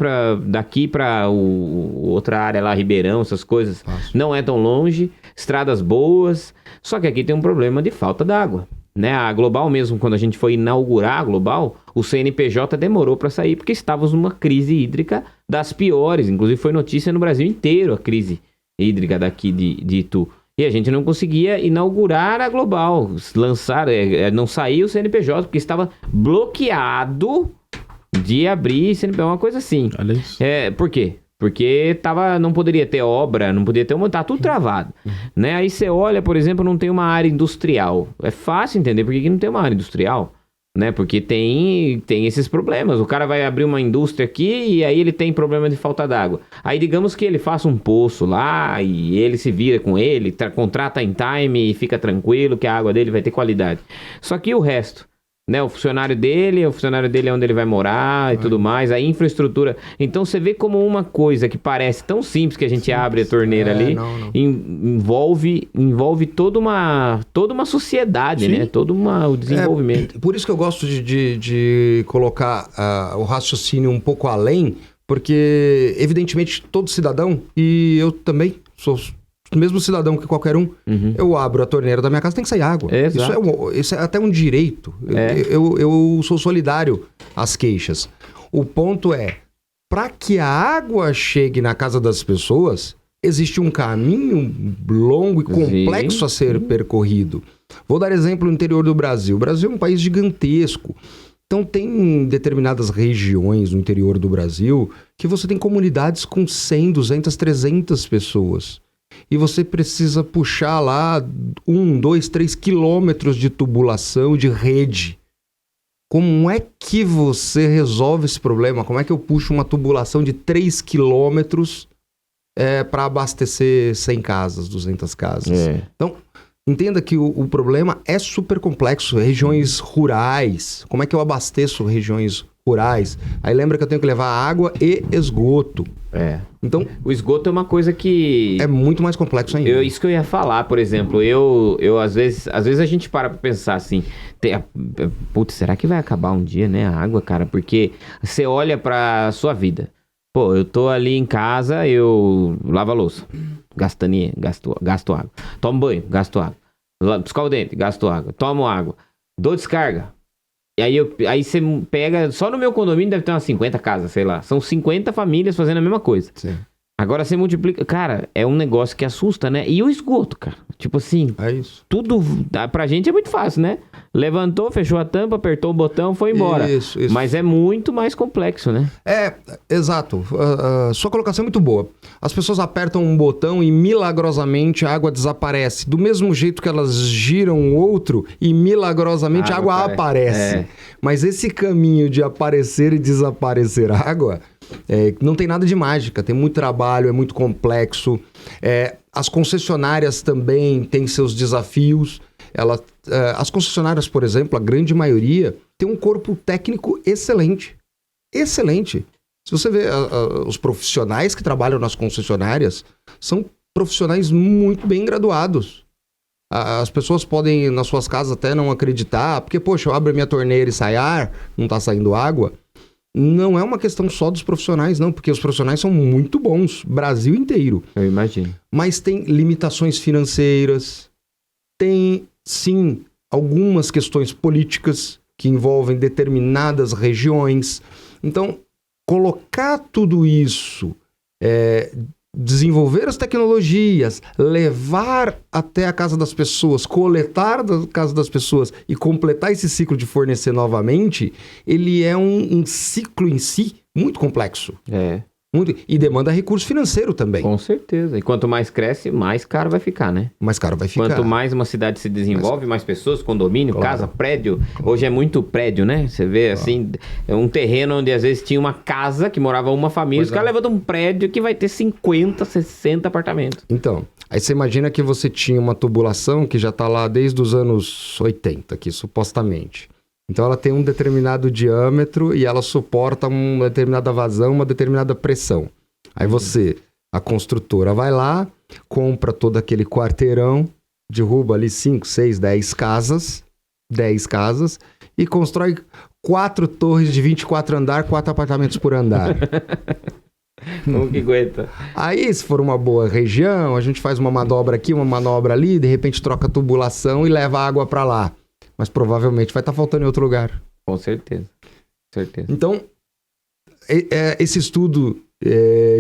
daqui para outra área lá, Ribeirão, essas coisas, não é tão longe, estradas boas, só que aqui tem um problema de falta d'água. Né, a Global mesmo, quando a gente foi inaugurar a Global, o CNPJ demorou para sair porque estávamos numa crise hídrica das piores. Inclusive foi notícia no Brasil inteiro a crise hídrica daqui de Itu. E a gente não conseguia inaugurar a Global, lançar, não saiu o CNPJ porque estava bloqueado de abrir CNPJ, uma coisa assim. Olha isso. Por quê? Porque não poderia ter obra, não poderia ter tá tudo travado, né? Aí você olha, por exemplo, não tem uma área industrial. É fácil entender por que não tem uma área industrial, né? Porque tem esses problemas. O cara vai abrir uma indústria aqui e aí ele tem problema de falta d'água. Aí digamos que ele faça um poço lá e ele se vira com ele, contrata em time e fica tranquilo que a água dele vai ter qualidade. Só que o resto... Né, o funcionário dele é onde ele vai morar e tudo mais, a infraestrutura. Então você vê como uma coisa que parece tão simples que a gente abre a torneira ali, envolve toda uma sociedade, né? Todo o desenvolvimento. Por isso que eu gosto de colocar o raciocínio um pouco além, porque evidentemente todo cidadão, e eu também sou mesmo cidadão que qualquer um, eu abro a torneira da minha casa, tem que sair água. Isso é até um direito. Eu sou solidário às queixas. O ponto é, para que a água chegue na casa das pessoas, existe um caminho longo e complexo a ser percorrido. Vou dar exemplo no interior do Brasil. O Brasil é um país gigantesco. Então, tem determinadas regiões no interior do Brasil que você tem comunidades com 100, 200, 300 pessoas. E você precisa puxar lá 1, 2, 3 quilômetros de tubulação, de rede. Como é que você resolve esse problema? Como é que eu puxo uma tubulação de 3 quilômetros para abastecer 100 casas, 200 casas? Então, entenda que o problema é super complexo. Regiões rurais. Como é que eu abasteço regiões rurais? Aí lembra que eu tenho que levar água e esgoto. Então, o esgoto é uma coisa que... é muito mais complexo ainda. Isso que eu ia falar, por exemplo. Eu às vezes a gente para pra pensar assim... Putz, será que vai acabar um dia, né? A água, cara? Porque você olha pra sua vida. Pô, eu tô ali em casa, eu lavo a louça. Gasto água. Tomo banho, gasto água. Escovo o dente, gasto água. Tomo água. Dou descarga. E aí você pega... Só no meu condomínio deve ter umas 50 casas, sei lá. São 50 famílias fazendo a mesma coisa. Sim. Agora você multiplica... Cara, é um negócio que assusta, né? E o esgoto, cara? Tipo assim... É isso. Tudo... Pra gente é muito fácil, né? Levantou, fechou a tampa, apertou o botão, foi embora. Isso. Mas é muito mais complexo, né? Exato. Sua colocação é muito boa. As pessoas apertam um botão e milagrosamente a água desaparece. Do mesmo jeito que elas giram o outro e milagrosamente a água aparece. Mas esse caminho de aparecer e desaparecer água... não tem nada de mágica, tem muito trabalho, é muito complexo. As concessionárias também têm seus desafios. As concessionárias, por exemplo, a grande maioria, tem um corpo técnico excelente. Excelente. Se você vê os profissionais que trabalham nas concessionárias, são profissionais muito bem graduados. As pessoas podem, nas suas casas, até não acreditar, porque, poxa, eu abro a minha torneira e sai ar, não está saindo água. Não é uma questão só dos profissionais, não, porque os profissionais são muito bons, Brasil inteiro. Eu imagino. Mas tem limitações financeiras, tem, sim, algumas questões políticas que envolvem determinadas regiões. Então, colocar tudo isso, desenvolver as tecnologias, levar até a casa das pessoas, coletar da casa das pessoas e completar esse ciclo de fornecer novamente, ele é um ciclo em si muito complexo. E demanda recurso financeiro também. Com certeza. E quanto mais cresce, mais caro vai ficar, né? Mais caro vai ficar. Quanto mais uma cidade se desenvolve, mais pessoas, condomínio, casa, prédio. Hoje é muito prédio, né? Você vê, assim, um terreno onde às vezes tinha uma casa que morava uma família, os caras levantam um prédio que vai ter 50, 60 apartamentos. Então, aí você imagina que você tinha uma tubulação que já está lá desde os anos 80, aqui, supostamente. Então ela tem um determinado diâmetro e ela suporta uma determinada vazão, uma determinada pressão. Aí você, a construtora, vai lá, compra todo aquele quarteirão, derruba ali 5, 6, 10 casas e constrói 4 torres de 24 andares, 4 apartamentos por andar. Como que aguenta? Aí, se for uma boa região, a gente faz uma manobra aqui, uma manobra ali, de repente troca a tubulação e leva a água para lá. Mas provavelmente vai estar faltando em outro lugar. Com certeza. Então, esse estudo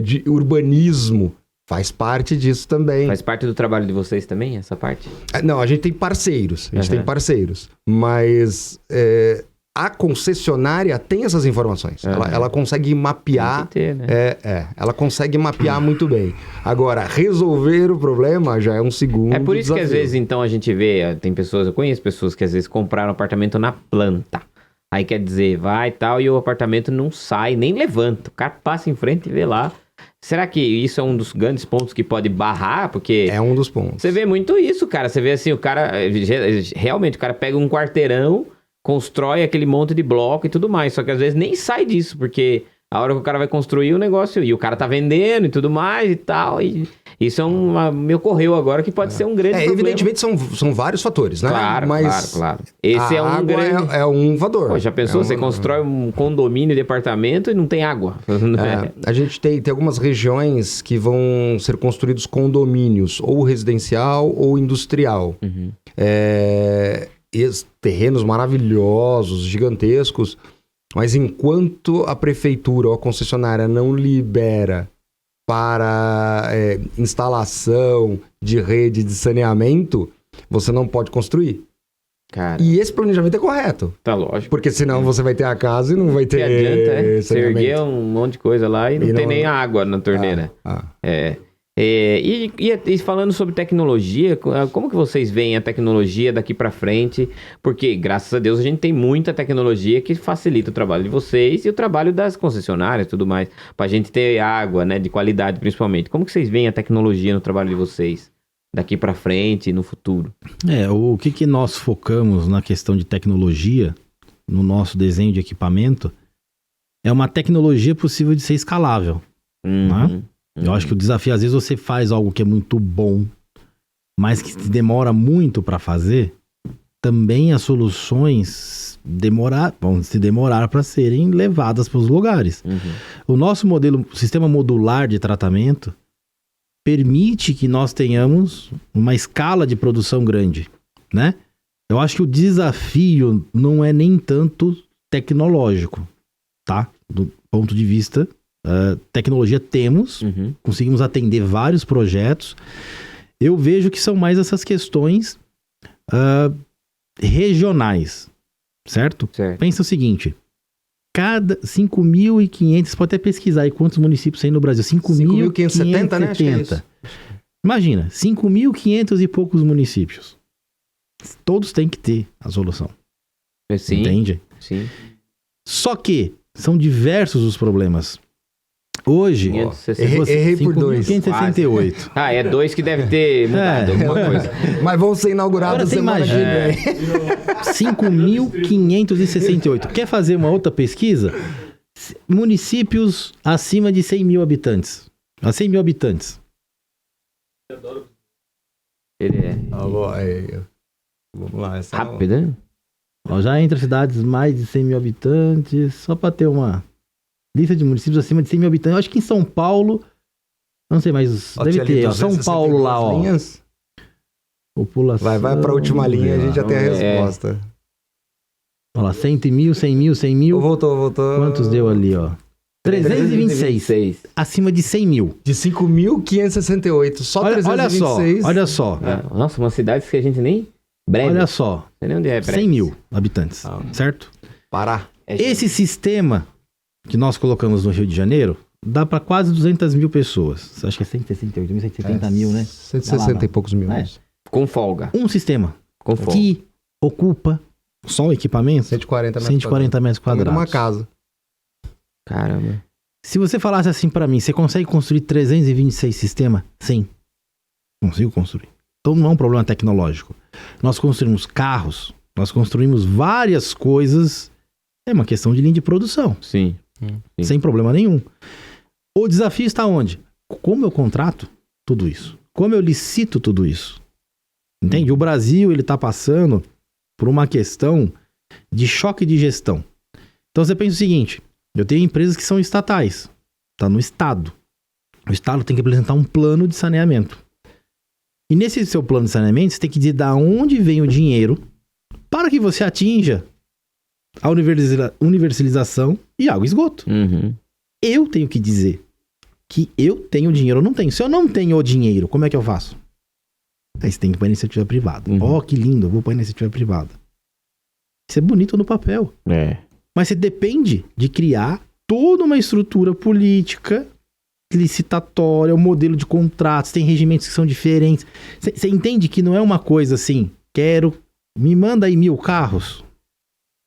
de urbanismo faz parte disso também. Faz parte do trabalho de vocês também, essa parte? Não, a gente tem parceiros. Mas a concessionária tem essas informações. Ela consegue mapear. Tem que ter, né? Ela consegue mapear muito bem. Agora, resolver o problema já é um segundo É por isso desafio. que às vezes, então, a gente vê, eu conheço pessoas que às vezes compraram apartamento na planta. Aí quer dizer, vai e tal, e o apartamento não sai, nem levanta. O cara passa em frente e vê lá. Será que isso é um dos grandes pontos que pode barrar? Porque é um dos pontos. Você vê muito isso, cara. Você vê assim, o cara... Realmente, o cara pega um quarteirão, constrói aquele monte de bloco e tudo mais. Só que às vezes nem sai disso, porque a hora que o cara vai construir o negócio... E o cara tá vendendo e tudo mais e tal. E isso me ocorreu agora que pode ser um grande problema. Evidentemente são vários fatores, né? Claro. Esse é um água grande... é um fator. Pô, já pensou? Você constrói um condomínio de apartamento e não tem água. A gente tem algumas regiões que vão ser construídos condomínios, ou residencial ou industrial. Uhum. Terrenos maravilhosos, gigantescos, mas enquanto a prefeitura ou a concessionária não libera para instalação de rede de saneamento, você não pode construir. Cara, E esse planejamento é correto. tá lógico. Porque senão você vai ter a casa e não vai ter Que adianta, Você saneamento. erguer um monte de coisa lá e não E tem não- nem água na torneira. Ah. E falando sobre tecnologia, como que vocês veem a tecnologia daqui pra frente? Porque, graças a Deus, a gente tem muita tecnologia que facilita o trabalho de vocês e o trabalho das concessionárias e tudo mais. Pra gente ter água, né, de qualidade principalmente. Como que vocês veem a tecnologia no trabalho de vocês daqui pra frente e no futuro? O que nós focamos na questão de tecnologia, no nosso desenho de equipamento, é uma tecnologia possível de ser escalável. Eu acho que o desafio, às vezes, você faz algo que é muito bom, mas que demora muito para fazer, também as soluções vão se demorar para serem levadas para os lugares. O nosso modelo, sistema modular de tratamento, permite que nós tenhamos uma escala de produção grande, né? Eu acho que o desafio não é nem tanto tecnológico, tá? Do ponto de vista tecnologia temos, conseguimos atender vários projetos. Eu vejo que são mais essas questões regionais, certo? Pensa o seguinte, cada 5.500, você pode até pesquisar aí quantos municípios tem no Brasil, 5.570, né? Acho que é isso. Imagina, 5.500 e poucos municípios. Todos têm que ter a solução. Sim, entende? Sim. Só que são diversos os problemas. Hoje, errei por 2. 5.568. É 2 que deve ter mudado alguma coisa. Mas vão ser inaugurados Agora você semana que imagina. vem. 5.568. Quer fazer uma outra pesquisa? Municípios acima de 100 mil habitantes. A 100 mil habitantes. Ele é Vamos lá. Essa rápido, né? Já entre cidades mais de 100 mil habitantes, só para ter uma lista de municípios acima de 100 mil habitantes. Eu acho que em São Paulo, não sei, mas deve ter. São Paulo lá, ó. Linhas. População. Vai para a última linha, a gente já tem a resposta. Olha lá, 100 mil, 100 mil, 100 mil. Voltou. Quantos deu ali, ó? 326. Acima de 100 mil. De 5.568. Só 326. Olha só. Nossa, uma cidade que a gente nem... Breve. Olha só. Não sei nem onde é. 100 mil habitantes, certo? Pará. Esse sistema que nós colocamos no Rio de Janeiro dá para quase 200 mil pessoas. Você acha que é 168 mil, 170 mil, né? 160 e poucos mil. Com folga. Um sistema Com folga. que ocupa só o equipamento 140 metros quadrados. Uma casa. Caramba. Se você falasse assim para mim, você consegue construir 326 sistemas? Sim. Consigo construir. Então não é um problema tecnológico. Nós construímos carros, nós construímos várias coisas. É uma questão de linha de produção. Sim. Sem problema nenhum. O desafio está onde? Como eu contrato tudo isso? Como eu licito tudo isso? Entende? O Brasil, ele está passando por uma questão de choque de gestão. Então você pensa o seguinte, eu tenho empresas que são estatais. Está no Estado. O Estado tem que apresentar um plano de saneamento. E nesse seu plano de saneamento, você tem que dizer de onde vem o dinheiro para que você atinja a universalização e água e esgoto. Eu tenho que dizer que eu tenho dinheiro ou não tenho. Se eu não tenho o dinheiro, como é que eu faço? Aí você tem que ir para a iniciativa privada. Que lindo, eu vou para a iniciativa privada. Isso é bonito no papel. Mas você depende de criar toda uma estrutura política, licitatória, o modelo de contratos, tem regimentos que são diferentes. Você entende que não é uma coisa assim, me manda aí 1.000 carros,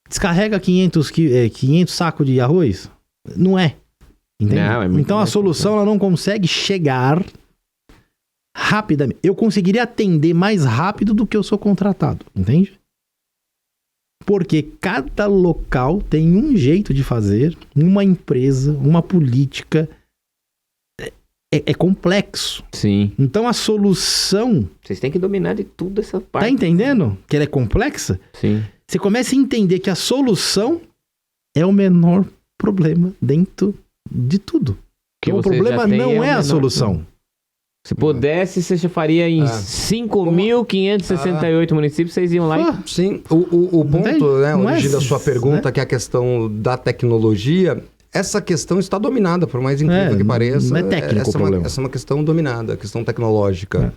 descarrega 500 sacos de arroz? Não é. Entende? Não, então a solução ela não consegue chegar rapidamente. Eu conseguiria atender mais rápido do que eu sou contratado, entende? Porque cada local tem um jeito de fazer, uma empresa, uma política. É complexo. Sim. Então a solução... Vocês têm que dominar de tudo essa parte. Tá entendendo? Que ela é complexa? Sim. Você começa a entender que a solução é o menor problema dentro de tudo. Que o problema não é a solução. Se pudesse, você já faria em 5.568 municípios, vocês iam lá e... Sim, o ponto, né, a origem da sua pergunta, né? Que é a questão da tecnologia, essa questão está dominada, por mais incrível que pareça. Não é técnico o problema. Essa é uma questão dominada, a questão tecnológica.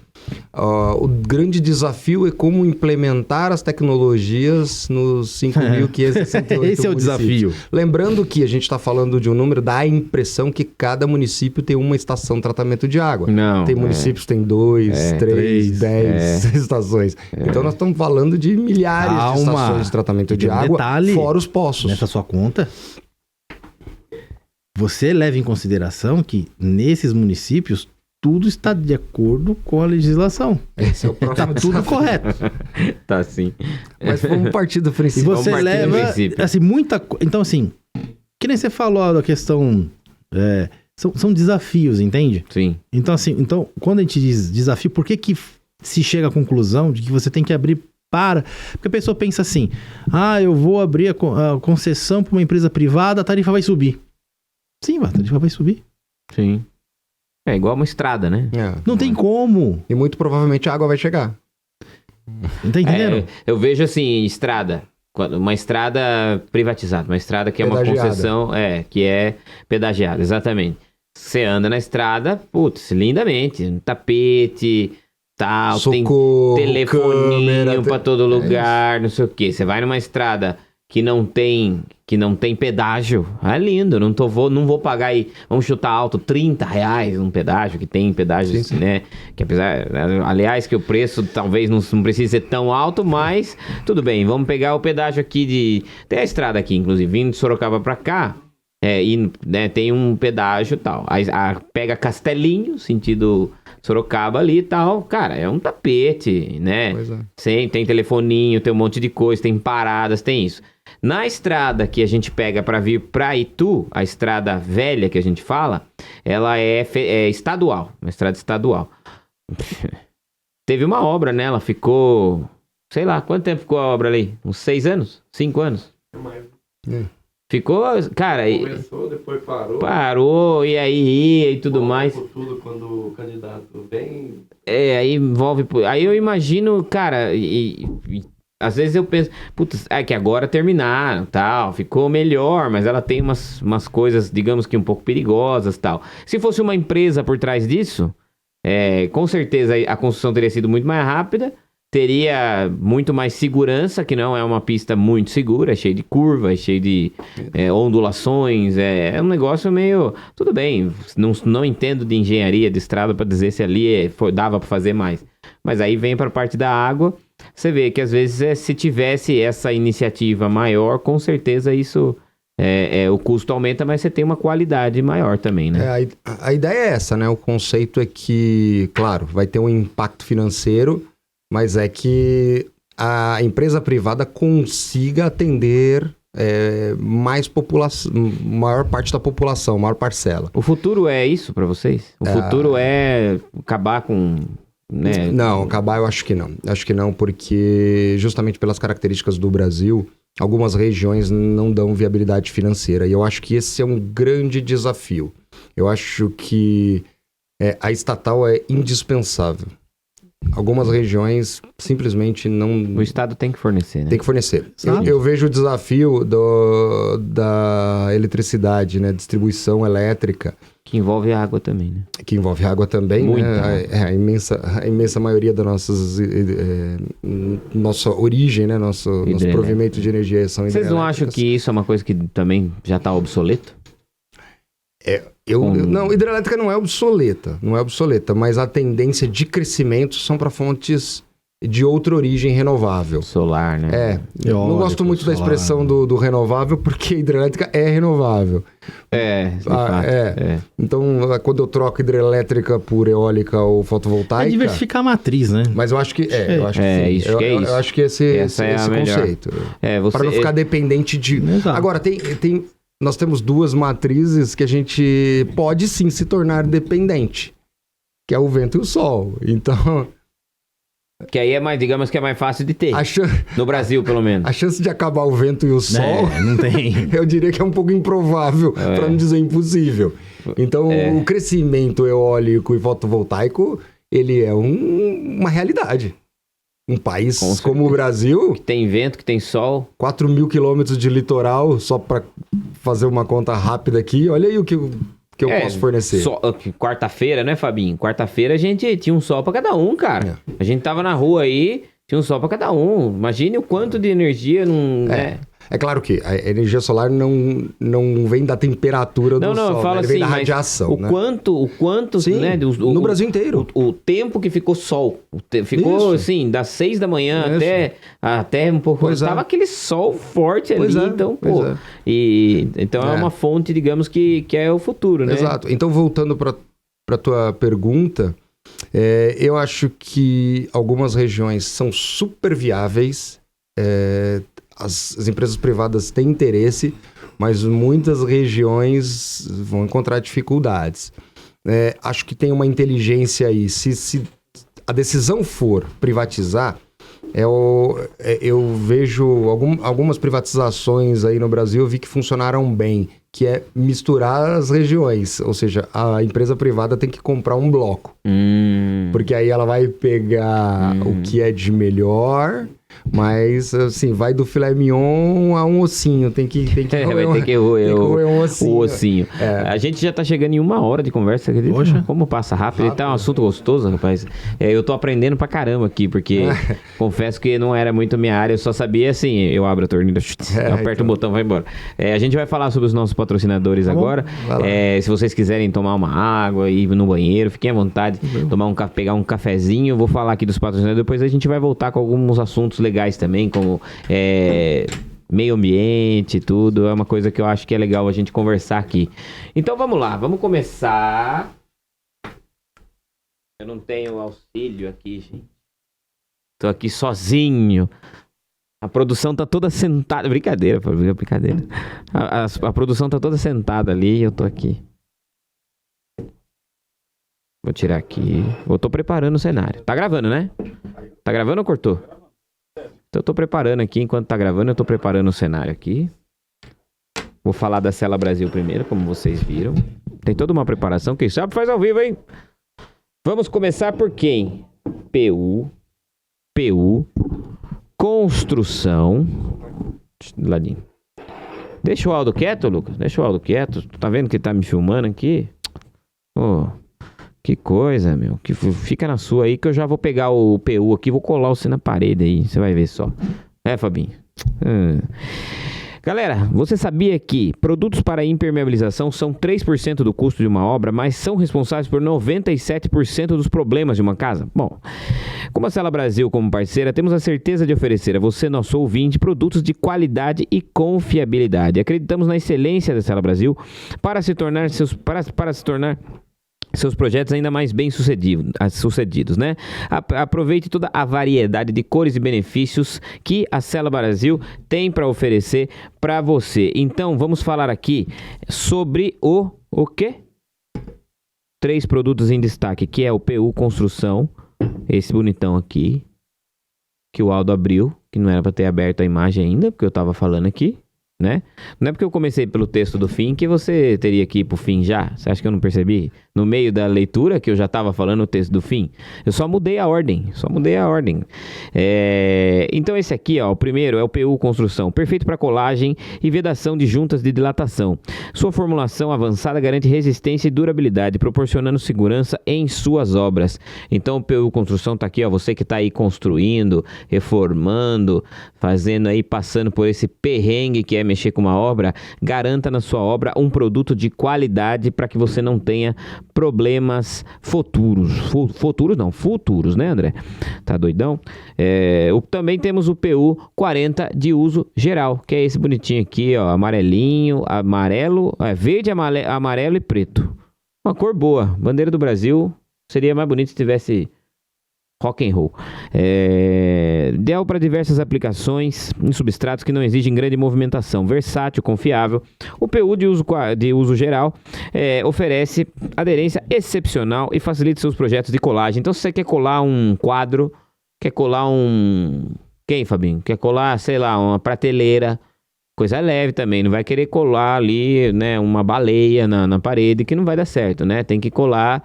O grande desafio é como implementar as tecnologias nos 5.568 Esse é o desafio. Lembrando que a gente está falando de um número, dá a impressão que cada município tem uma estação de tratamento de água. Não. Tem municípios que tem 2, 3, 10 estações. Então nós estamos falando de milhares de estações de tratamento de água, fora os poços. Nessa sua conta, você leva em consideração que nesses municípios tudo está de acordo com a legislação. Esse é o próximo Tá tudo correto. Tá sim. Mas vamos partir do E princípio. você partir do leva, princípio. assim, muita coisa. Então, assim, que nem você falou da questão. São desafios, entende? Sim. Então, assim, quando a gente diz desafio, por que se chega à conclusão de que você tem que abrir para... Porque a pessoa pensa assim, eu vou abrir a concessão para uma empresa privada, a tarifa vai subir. Sim, a tarifa vai subir. Sim. É igual uma estrada, né? Não tem como. E muito provavelmente a água vai chegar. Não tá entendendo? Eu vejo assim, estrada. Uma estrada privatizada, uma estrada que é uma Pedagiada. concessão, que é pedagiada, exatamente. Você anda na estrada, putz, lindamente, um tapete, tal, Socorro, tem telefoninho câmera, pra todo lugar, não sei o quê. Você vai numa estrada que não tem pedágio, lindo, não vou pagar aí, vamos chutar alto, R$30 um pedágio, que tem pedágios, Sim. né, que aliás, que o preço talvez não precise ser tão alto, mas tudo bem, vamos pegar o pedágio aqui tem a estrada aqui, inclusive, vindo de Sorocaba pra cá, tem um pedágio e tal, pega Castelinho, sentido Sorocaba ali e tal, cara, é um tapete, né, Pois é. tem telefoninho, tem um monte de coisa, tem paradas, tem isso. Na estrada que a gente pega para vir para Itu, a estrada velha que a gente fala, ela é estadual, uma estrada estadual. Teve uma obra nela, ficou, sei lá, quanto tempo ficou a obra ali? Uns 6 anos? 5 anos? Ficou, cara... Começou, depois parou. Parou, e aí ia e tudo mais. Por tudo quando o candidato vem. Aí envolve... Aí eu imagino, cara, às vezes eu penso, putz, que agora terminaram, tal, ficou melhor, mas ela tem umas coisas, digamos que um pouco perigosas, tal. Se fosse uma empresa por trás disso, com certeza a construção teria sido muito mais rápida, teria muito mais segurança, que não é uma pista muito segura, é cheio de curvas, cheio de ondulações, é um negócio meio... Tudo bem, não entendo de engenharia de estrada para dizer se ali dava para fazer mais. Mas aí vem para a parte da água, você vê que às vezes se tivesse essa iniciativa maior, com certeza isso... o custo aumenta, mas você tem uma qualidade maior também, né? A ideia é essa, né? O conceito é que, claro, vai ter um impacto financeiro, mas é que a empresa privada consiga atender mais população, maior parte da população, maior parcela. O futuro é isso para vocês? O futuro é acabar com... Né? Não, acabar eu acho que não. Acho que não, porque justamente pelas características do Brasil, algumas regiões não dão viabilidade financeira. E eu acho que esse é um grande desafio. Eu acho que a estatal é indispensável. Algumas regiões simplesmente não... O Estado tem que fornecer, né? Tem que fornecer. Sabe? Eu vejo o desafio da eletricidade, né? Distribuição elétrica. Que envolve a água também, né? Que envolve água também, Muita né? A imensa maioria da nossa origem, né? Nosso provimento de energia são Vocês não acham hidrelétricas. que isso é uma coisa que também já está obsoleto? Não, hidrelétrica não é obsoleta, mas a tendência de crescimento são para fontes de outra origem renovável. Solar, né? Eu não gosto muito da expressão do renovável, porque a hidrelétrica é renovável. De fato. Então, quando eu troco hidrelétrica por eólica ou fotovoltaica... diversificar a matriz, né? Mas eu acho que eu acho que sim. Isso que é isso. Eu acho que esse Essa é a melhor. conceito. Para não ficar dependente de... Exato. Agora, nós temos duas matrizes que a gente pode sim se tornar dependente, que é o vento e o sol. Então... Que aí é mais, digamos que é mais fácil de ter. No Brasil, pelo menos. A chance de acabar o vento e o sol, Não tem. eu diria que é um pouco improvável, para não dizer impossível. Então, o crescimento eólico e fotovoltaico, ele é uma realidade. um país Com certeza. como o Brasil, Que tem vento, que tem sol. 4.000 quilômetros de litoral, só para fazer uma conta rápida aqui, olha aí o que eu posso fornecer. Quarta-feira, né, Fabinho? Quarta-feira a gente tinha um sol pra cada um, cara. A gente tava na rua aí, tinha um sol pra cada um. Imagine o quanto de energia não... né? É claro que a energia solar não vem da temperatura do Não, sol, eu falo né? Ele assim, vem da mas radiação, né? o quanto, Sim, né? no Brasil inteiro. O tempo que ficou sol. Ficou, Isso. assim, das 6 da manhã Isso. até um pouco... Pois é. Tava aquele sol forte Pois ali, é, então, pois pô... é. Então é É. uma fonte, digamos, que é o futuro, né? Exato. Então, voltando para tua pergunta, eu acho que algumas regiões são super viáveis, as empresas privadas têm interesse, mas muitas regiões vão encontrar dificuldades. Acho que tem uma inteligência aí. Se a decisão for privatizar, eu vejo algumas privatizações aí no Brasil, eu vi que funcionaram bem, que é misturar as regiões. Ou seja, a empresa privada tem que comprar um bloco. Porque aí ela vai pegar o que é de melhor, mas assim, vai do filé mignon a um ossinho. Tem que Vai ter que roer um ossinho. o ossinho. A gente já tá chegando em 1 hora de conversa, acredita? Poxa. Como passa rápido. E tá um assunto gostoso, rapaz. Eu tô aprendendo pra caramba aqui, porque confesso que não era muito minha área, eu só sabia assim, eu abro a torneira, eu aperto o botão, vai embora. A gente vai falar sobre os nossos patrocinadores agora. Vai lá. Se vocês quiserem tomar uma água, ir no banheiro, fiquem à vontade, pegar um cafezinho, eu vou falar aqui dos patrocinadores, depois a gente vai voltar com alguns assuntos legais também, como meio ambiente e tudo, é uma coisa que eu acho que é legal a gente conversar aqui. Então vamos lá, vamos começar. Eu não tenho auxílio aqui, gente. Tô aqui sozinho. A produção tá toda sentada. Brincadeira, brincadeira. A produção tá toda sentada ali e eu tô aqui. Vou tirar aqui. Eu tô preparando o cenário. Tá gravando, né? Tá gravando ou cortou? Então eu tô preparando aqui. Enquanto tá gravando, eu tô preparando o cenário aqui. Vou falar da Cela Brasil primeiro, como vocês viram. Tem toda uma preparação. Quem sabe faz ao vivo, hein? Vamos começar por quem? PU. Construção. Ladinho. Deixa o Aldo quieto, Lucas. Deixa o Aldo quieto. Tá vendo que tá me filmando aqui? Oh, que coisa, meu. Que fica na sua aí que eu já vou pegar o PU aqui, vou colar você na parede aí. Você vai ver só. Fabinho. Galera, você sabia que produtos para impermeabilização são 3% do custo de uma obra, mas são responsáveis por 97% dos problemas de uma casa? Bom, como a Cela Brasil como parceira, temos a certeza de oferecer a você, nosso ouvinte, produtos de qualidade e confiabilidade. Acreditamos na excelência da Cela Brasil para se tornar seus projetos ainda mais bem sucedidos, né? Aproveite toda a variedade de cores e benefícios que a Cela Brasil tem para oferecer para você. Então, vamos falar aqui sobre o quê? 3 produtos em destaque, que é o PU Construção, esse bonitão aqui, que o Aldo abriu, que não era para ter aberto a imagem ainda, porque eu tava falando aqui, né? Não é porque eu comecei pelo texto do fim que você teria que ir pro fim já. Você acha que eu não percebi? No meio da leitura que eu já tava falando o texto do fim, eu só mudei a ordem. Então esse aqui, ó, o primeiro é o PU Construção, perfeito para colagem e vedação de juntas de dilatação. Sua formulação avançada garante resistência e durabilidade, proporcionando segurança em suas obras. Então o PU Construção tá aqui, ó, você que tá aí construindo, reformando, fazendo aí, passando por esse perrengue que é mexer com uma obra, garanta na sua obra um produto de qualidade para que você não tenha problemas futuros. Futuros, né, André? Tá doidão? Também temos o PU 40 de uso geral, que é esse bonitinho aqui, ó, amarelo, verde, amarelo e preto. Uma cor boa. Bandeira do Brasil. Seria mais bonito se tivesse rock and roll. Ideal para diversas aplicações em substratos que não exigem grande movimentação. Versátil, confiável. O PU de uso geral oferece aderência excepcional e facilita seus projetos de colagem. Então, se você quer colar um quadro, quer colar Quem, Fabinho? Quer colar, sei lá, uma prateleira, Coisa leve também, não vai querer colar ali, né, uma baleia na parede que não vai dar certo, né? Tem que colar,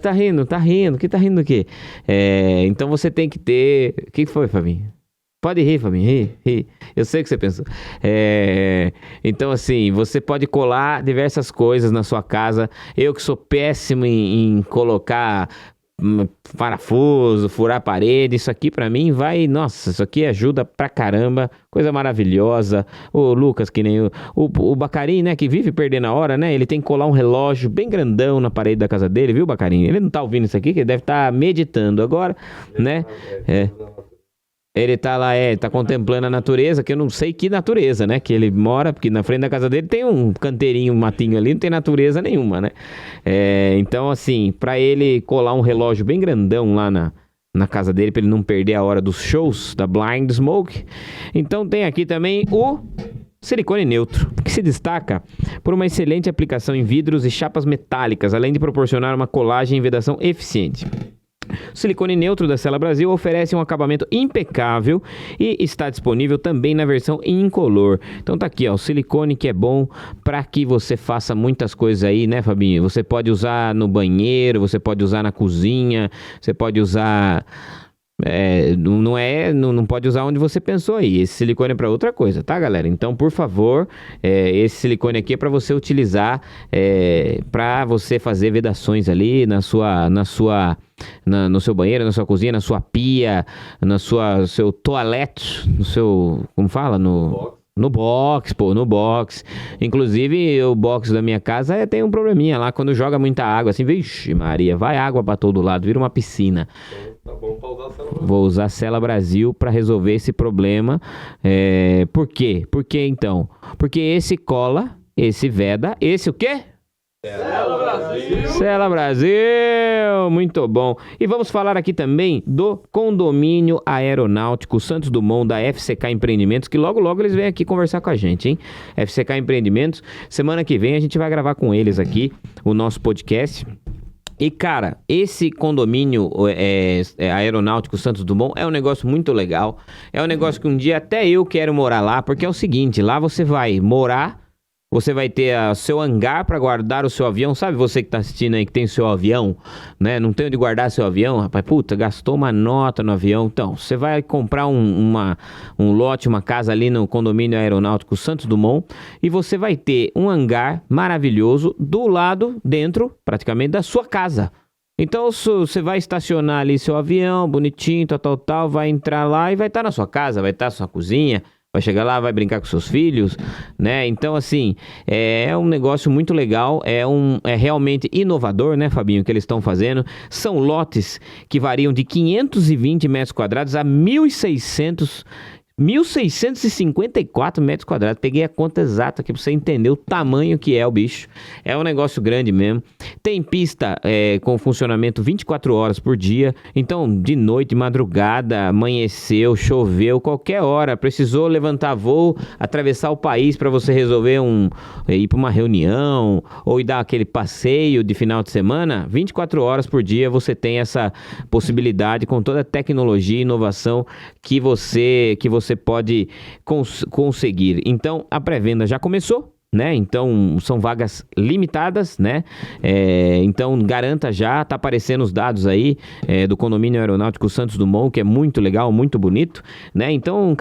tá rindo, que tá rindo do quê? Então você tem que ter... O que foi, Fabinho? Pode rir, Fabinho, ri. Eu sei o que você pensou. Então, assim, você pode colar diversas coisas na sua casa. Eu que sou péssimo em colocar parafuso, furar parede, isso aqui pra mim vai... Nossa, isso aqui ajuda pra caramba. Coisa maravilhosa. O Lucas, que nem o Bacarim, né, que vive perdendo a hora, né? Ele tem que colar um relógio bem grandão na parede da casa dele, viu, Bacarim? Ele não tá ouvindo isso aqui, que ele deve estar meditando agora, né? Ele tá lá, tá contemplando a natureza, que eu não sei que natureza, né? Que ele mora, porque na frente da casa dele tem um canteirinho, um matinho ali, não tem natureza nenhuma, né? Então, assim, pra ele colar um relógio bem grandão lá na casa dele, pra ele não perder a hora dos shows da Blind Smoke. Então tem aqui também o silicone neutro, que se destaca por uma excelente aplicação em vidros e chapas metálicas, além de proporcionar uma colagem e vedação eficiente. O silicone neutro da Cela Brasil oferece um acabamento impecável e está disponível também na versão incolor. Então tá aqui, ó, o silicone que é bom para que você faça muitas coisas aí, né, Fabinho? Você pode usar no banheiro, você pode usar na cozinha, você pode usar... não pode usar onde você pensou aí. Esse silicone é para outra coisa, tá, galera? Então, por favor, esse silicone aqui é para você utilizar para você fazer vedações ali no seu banheiro, na sua cozinha, na sua pia, seu toalete, no seu, como fala? No box. Inclusive, o box da minha casa tem um probleminha lá, quando joga muita água, assim, vixe Maria, vai água pra todo lado, vira uma piscina. Tá bom pra usar a Cela Brasil. Vou usar a Cela Brasil pra resolver esse problema. Por quê? Por que então? Porque esse cola, esse veda, esse o quê? Cela Brasil! Cela Brasil! Muito bom. E vamos falar aqui também do condomínio aeronáutico Santos Dumont da FCK Empreendimentos, que logo logo eles vêm aqui conversar com a gente, hein? FCK Empreendimentos, semana que vem a gente vai gravar com eles aqui o nosso podcast. E, cara, esse condomínio aeronáutico Santos Dumont é um negócio muito legal. É um negócio que um dia até eu quero morar lá, porque é o seguinte, lá você vai morar, você vai ter seu hangar para guardar o seu avião. Sabe você que tá assistindo aí que tem seu avião, né? Não tem onde guardar seu avião, rapaz. Puta, gastou uma nota no avião. Então, você vai comprar um lote, uma casa ali no condomínio aeronáutico Santos Dumont e você vai ter um hangar maravilhoso do lado, dentro, praticamente, da sua casa. Então, você vai estacionar ali seu avião, bonitinho, tal, vai entrar lá e vai estar na sua casa, vai estar na sua cozinha, vai chegar lá, vai brincar com seus filhos, né? Então, assim, é um negócio muito legal, é realmente inovador, né, Fabinho, que eles estão fazendo. São lotes que variam de 520 metros quadrados a 1.654 metros quadrados. Peguei a conta exata aqui pra você entender o tamanho que é o bicho. É um negócio grande mesmo. Tem pista com funcionamento 24 horas por dia. Então, de noite, madrugada, amanheceu, choveu, qualquer hora. Precisou levantar voo, atravessar o país para você resolver ir para uma reunião ou ir dar aquele passeio de final de semana. 24 horas por dia você tem essa possibilidade com toda a tecnologia e inovação que você pode conseguir. Então, a pré-venda já começou, né? Então, são vagas limitadas, né? Então, garanta já, tá aparecendo os dados aí do condomínio aeronáutico Santos Dumont, que é muito legal, muito bonito, né? Então,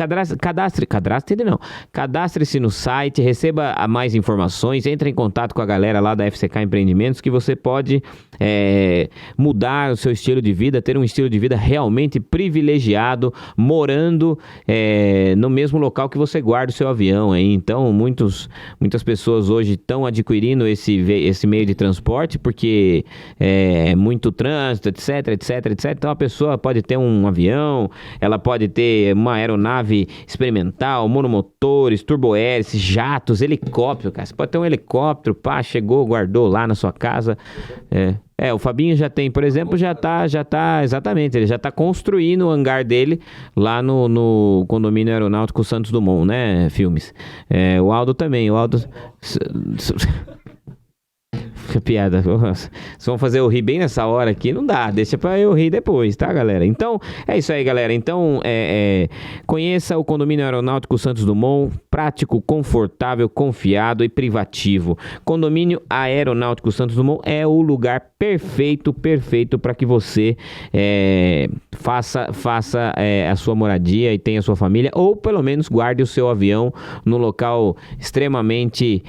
cadastre-se no site, receba mais informações, entre em contato com a galera lá da FCK Empreendimentos, que você pode mudar o seu estilo de vida, ter um estilo de vida realmente privilegiado, morando no mesmo local que você guarda o seu avião aí. Então, muitas pessoas hoje estão adquirindo esse meio de transporte porque é muito trânsito, etc. Então a pessoa pode ter um avião, ela pode ter uma aeronave experimental, monomotores, turbohélices, jatos, helicóptero, cara. Você pode ter um helicóptero, chegou, guardou lá na sua casa. O Fabinho já tem, por exemplo, já tá, exatamente, ele já tá construindo o hangar dele lá no condomínio aeronáutico Santos Dumont, né, Filmes. O Aldo também, Que piada. Vocês vão fazer eu rir bem nessa hora aqui? Não dá, deixa pra eu rir depois, tá, galera? Então, é isso aí, galera. Então, conheça o Condomínio Aeronáutico Santos Dumont, prático, confortável, confiado e privativo. Condomínio Aeronáutico Santos Dumont é o lugar perfeito para que você faça a sua moradia e tenha a sua família, ou pelo menos guarde o seu avião no local extremamente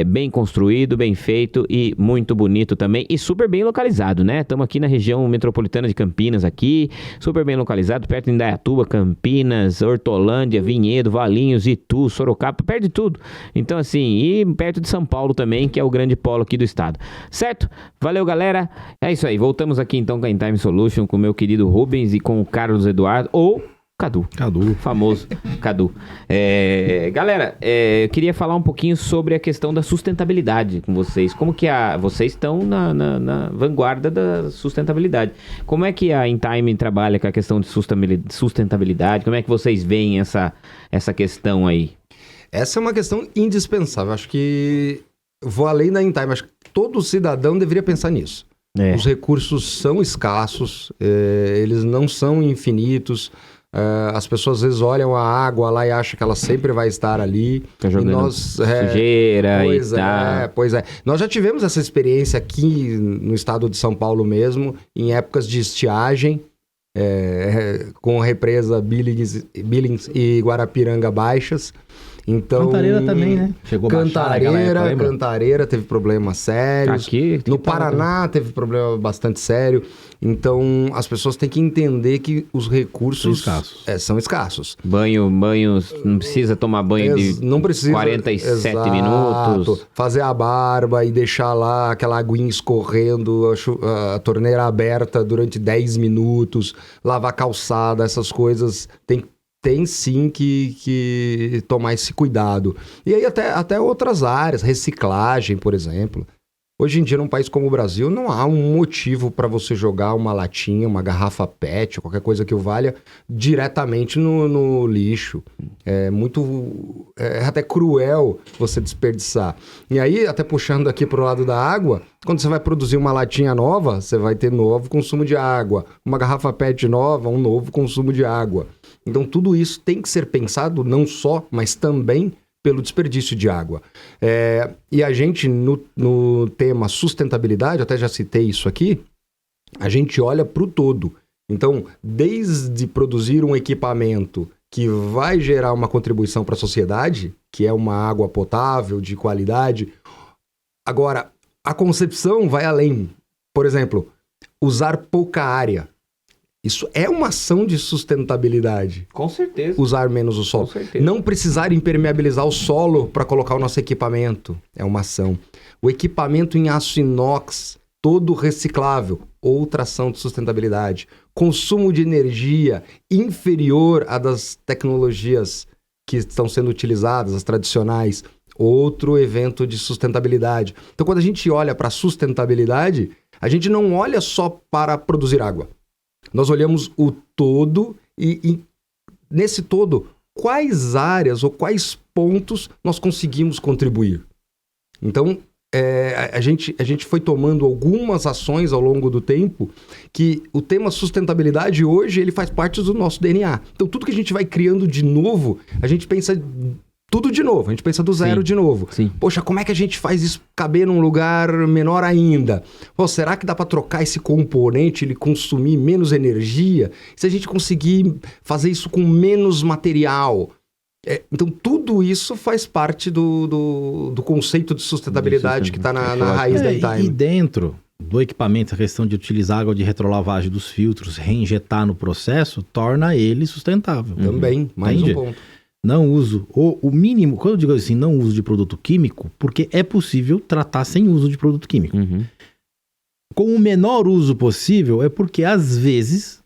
bem construído, bem feito e muito bonito também, e super bem localizado, né? Estamos aqui na região metropolitana de Campinas aqui, super bem localizado, perto de Indaiatuba, Campinas, Hortolândia, Vinhedo, Valinhos, Itu, Sorocaba, perto de tudo. Então, assim, e perto de São Paulo também, que é o grande polo aqui do estado. Certo? Valeu, galera. É isso aí. Voltamos aqui então com a InTime Solution, com o meu querido Rubens e com o Carlos Eduardo, ou Cadu. Famoso Cadu. Galera, eu queria falar um pouquinho sobre a questão da sustentabilidade com vocês. Como que vocês estão na vanguarda da sustentabilidade. Como é que a InTime trabalha com a questão de sustentabilidade? Como é que vocês veem essa questão aí? Essa é uma questão indispensável. Acho que vou além da InTime. Acho que todo cidadão deveria pensar nisso. Os recursos são escassos, eles não são infinitos. As pessoas às vezes olham a água lá e acham que ela sempre vai estar ali. Tá jogando sujeira e tal. Pois é. Nós já tivemos essa experiência aqui no estado de São Paulo mesmo, em épocas de estiagem, com a represa Billings e Guarapiranga Baixas. Então, Cantareira também, né? Chegou Cantareira teve problemas sérios. Aqui no Paraná teve problema bastante sério. Então, as pessoas têm que entender que os recursos são escassos. Banhos, não precisa tomar banho não precisa, 47 minutos. Fazer a barba e deixar lá aquela aguinha escorrendo, a torneira aberta durante 10 minutos, lavar calçada, essas coisas tem sim que tomar esse cuidado. E aí até outras áreas, reciclagem, por exemplo. Hoje em dia, num país como o Brasil, não há um motivo para você jogar uma latinha, uma garrafa PET, qualquer coisa que o valha, diretamente no lixo. É até cruel você desperdiçar. E aí, até puxando aqui pro lado da água, quando você vai produzir uma latinha nova, você vai ter novo consumo de água. Uma garrafa PET nova, um novo consumo de água. Então, tudo isso tem que ser pensado não só, mas também pelo desperdício de água. E a gente, no tema sustentabilidade, até já citei isso aqui, a gente olha para o todo. Então, desde produzir um equipamento que vai gerar uma contribuição para a sociedade, que é uma água potável, de qualidade. Agora, a concepção vai além. Por exemplo, usar pouca área. Isso é uma ação de sustentabilidade. Com certeza. Usar menos o solo. Com certeza. Não precisar impermeabilizar o solo para colocar o nosso equipamento. É uma ação. O equipamento em aço inox, todo reciclável. Outra ação de sustentabilidade. Consumo de energia inferior à das tecnologias que estão sendo utilizadas, as tradicionais. Outro evento de sustentabilidade. Então, quando a gente olha para a sustentabilidade, a gente não olha só para produzir água. Nós olhamos o todo e nesse todo, quais áreas ou quais pontos nós conseguimos contribuir. Então, a gente foi tomando algumas ações ao longo do tempo que o tema sustentabilidade hoje ele faz parte do nosso DNA. Então, tudo que a gente vai criando de novo, a gente pensa tudo de novo, a gente pensa do zero de novo. Sim. Poxa, como é que a gente faz isso caber num lugar menor ainda? Pô, será que dá para trocar esse componente, ele consumir menos energia? Se a gente conseguir fazer isso com menos material? Então, tudo isso faz parte do conceito de sustentabilidade que está na raiz da InTime. E dentro do equipamento, a questão de utilizar água de retrolavagem dos filtros, reinjetar no processo, torna ele sustentável. Também, mais um ponto. Não uso, o mínimo, quando eu digo assim, não uso de produto químico, porque é possível tratar sem uso de produto químico. Com o menor uso possível, é porque às vezes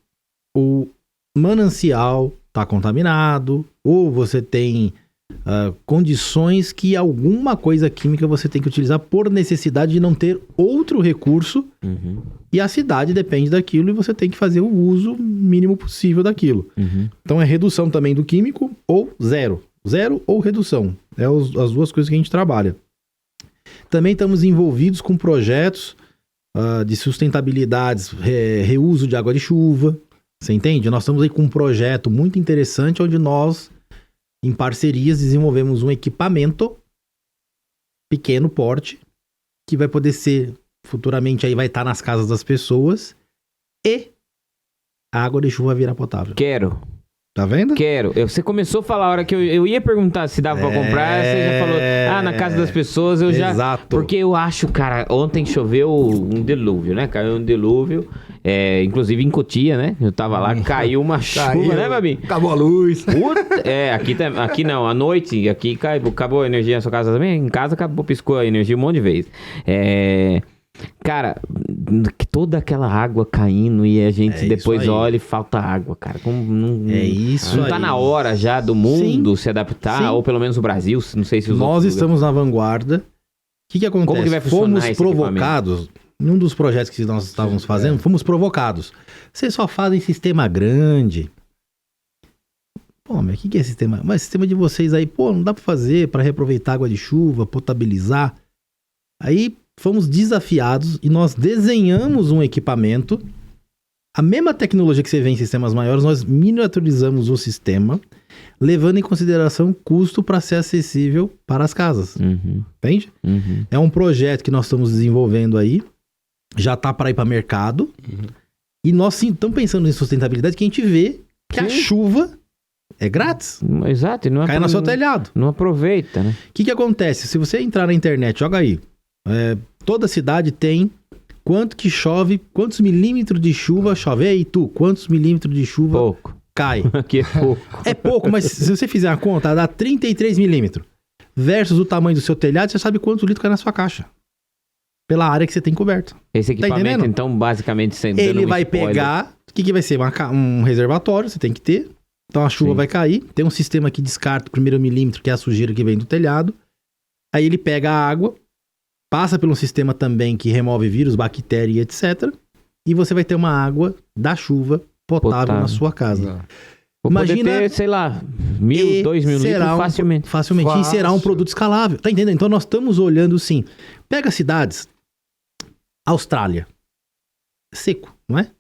o manancial está contaminado, ou você tem condições que alguma coisa química você tem que utilizar por necessidade de não ter outro recurso, e a cidade depende daquilo e você tem que fazer o uso mínimo possível daquilo. Então é redução também do químico ou zero ou redução. É as duas coisas que a gente trabalha. Também estamos envolvidos com projetos de sustentabilidade, reuso de água de chuva. Você entende? Nós estamos aí com um projeto muito interessante onde nós, em parcerias, desenvolvemos um equipamento pequeno porte que vai poder ser, futuramente aí vai estar nas casas das pessoas e a água de chuva virar potável. Quero. Tá vendo? Quero. Você começou a falar a hora que eu ia perguntar se dava pra comprar, você já falou, na casa das pessoas eu já... Exato. Porque eu acho, cara, ontem choveu um dilúvio, né? Caiu um dilúvio, inclusive em Cotia, né? Eu tava lá, caiu uma chuva, né, Babi? Acabou a luz. Aqui não, à noite, aqui acabou a energia na sua casa também, em casa piscou a energia um monte de vezes. Cara, toda aquela água caindo e a gente depois olha e falta água, cara. Isso não tá aí. na hora já do mundo se adaptar, ou pelo menos o Brasil, não sei se os Nós outros estamos na vanguarda. O que acontece? Como que vai funcionar fomos esse provocados, num dos projetos que nós estávamos fazendo, fomos provocados. Vocês só fazem sistema grande. Pô, mas o que é sistema? Mas sistema de vocês aí, não dá pra fazer para reaproveitar água de chuva, potabilizar. Aí fomos desafiados e nós desenhamos um equipamento. A mesma tecnologia que você vê em sistemas maiores, nós miniaturizamos o sistema, levando em consideração o custo para ser acessível para as casas. Entende? É um projeto que nós estamos desenvolvendo aí, já tá para ir para mercado. E nós sim estamos pensando em sustentabilidade, que a gente vê que a chuva é grátis. Exato, e não Cai no seu telhado. Não aproveita, né? O que acontece? Se você entrar na internet, joga aí. Toda cidade tem quanto que chove, quantos milímetros de chuva chove. E aí, tu, quantos milímetros de chuva pouco cai? Aqui é pouco. É pouco, mas se você fizer a conta, dá 33 milímetros. Versus o tamanho do seu telhado, você sabe quanto litro cai na sua caixa. Pela área que você tem coberta. Esse equipamento, então, basicamente, sendo ele vai pegar, o que vai ser? Um reservatório, você tem que ter. Então a chuva vai cair, tem um sistema que descarta o primeiro milímetro, que é a sujeira que vem do telhado. Aí ele pega a água, passa por um sistema também que remove vírus, bactéria e etc. E você vai ter uma água da chuva potável na sua casa. Imagina, ter, sei lá, 1.000, 2.000 litros facilmente. Facilmente. E será um produto escalável. Tá entendendo? Então nós estamos olhando sim. Pega cidades. Austrália. Seco, não é?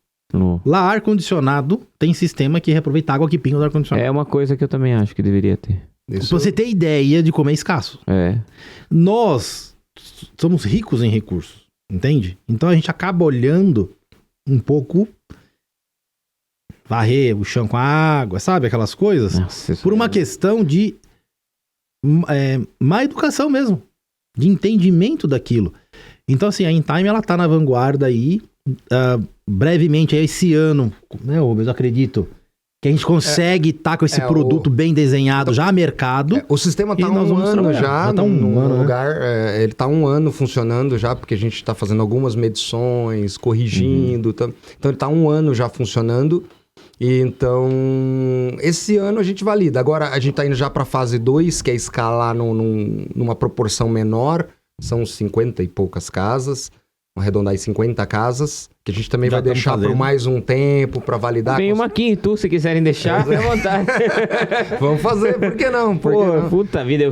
Lá, ar-condicionado tem sistema que reaproveita água que pinga do ar-condicionado. É uma coisa que eu também acho que deveria ter. Pra você ter ideia de como é escasso. Nós somos ricos em recursos, entende? Então a gente acaba olhando um pouco, varrer o chão com a água, sabe? Aquelas coisas. Nossa, por uma questão de má educação mesmo. De entendimento daquilo. Então assim, a InTime ela tá na vanguarda aí. Brevemente, esse ano, né, Rubens, eu acredito que a gente consegue estar com esse produto bem desenhado já a mercado. O sistema está há um ano já no lugar, ele está há um ano funcionando já, porque a gente está fazendo algumas medições, corrigindo, então ele está há um ano já funcionando, e então esse ano a gente valida. Agora a gente está indo já para a fase 2, que é escalar numa proporção menor, são 50 e poucas casas, arredondar em 50 casas, que a gente também vai deixar por mais um tempo para validar. Tem uma aqui em Tu, se quiserem deixar, fique à vontade. Vamos fazer, por que não? Puta vida,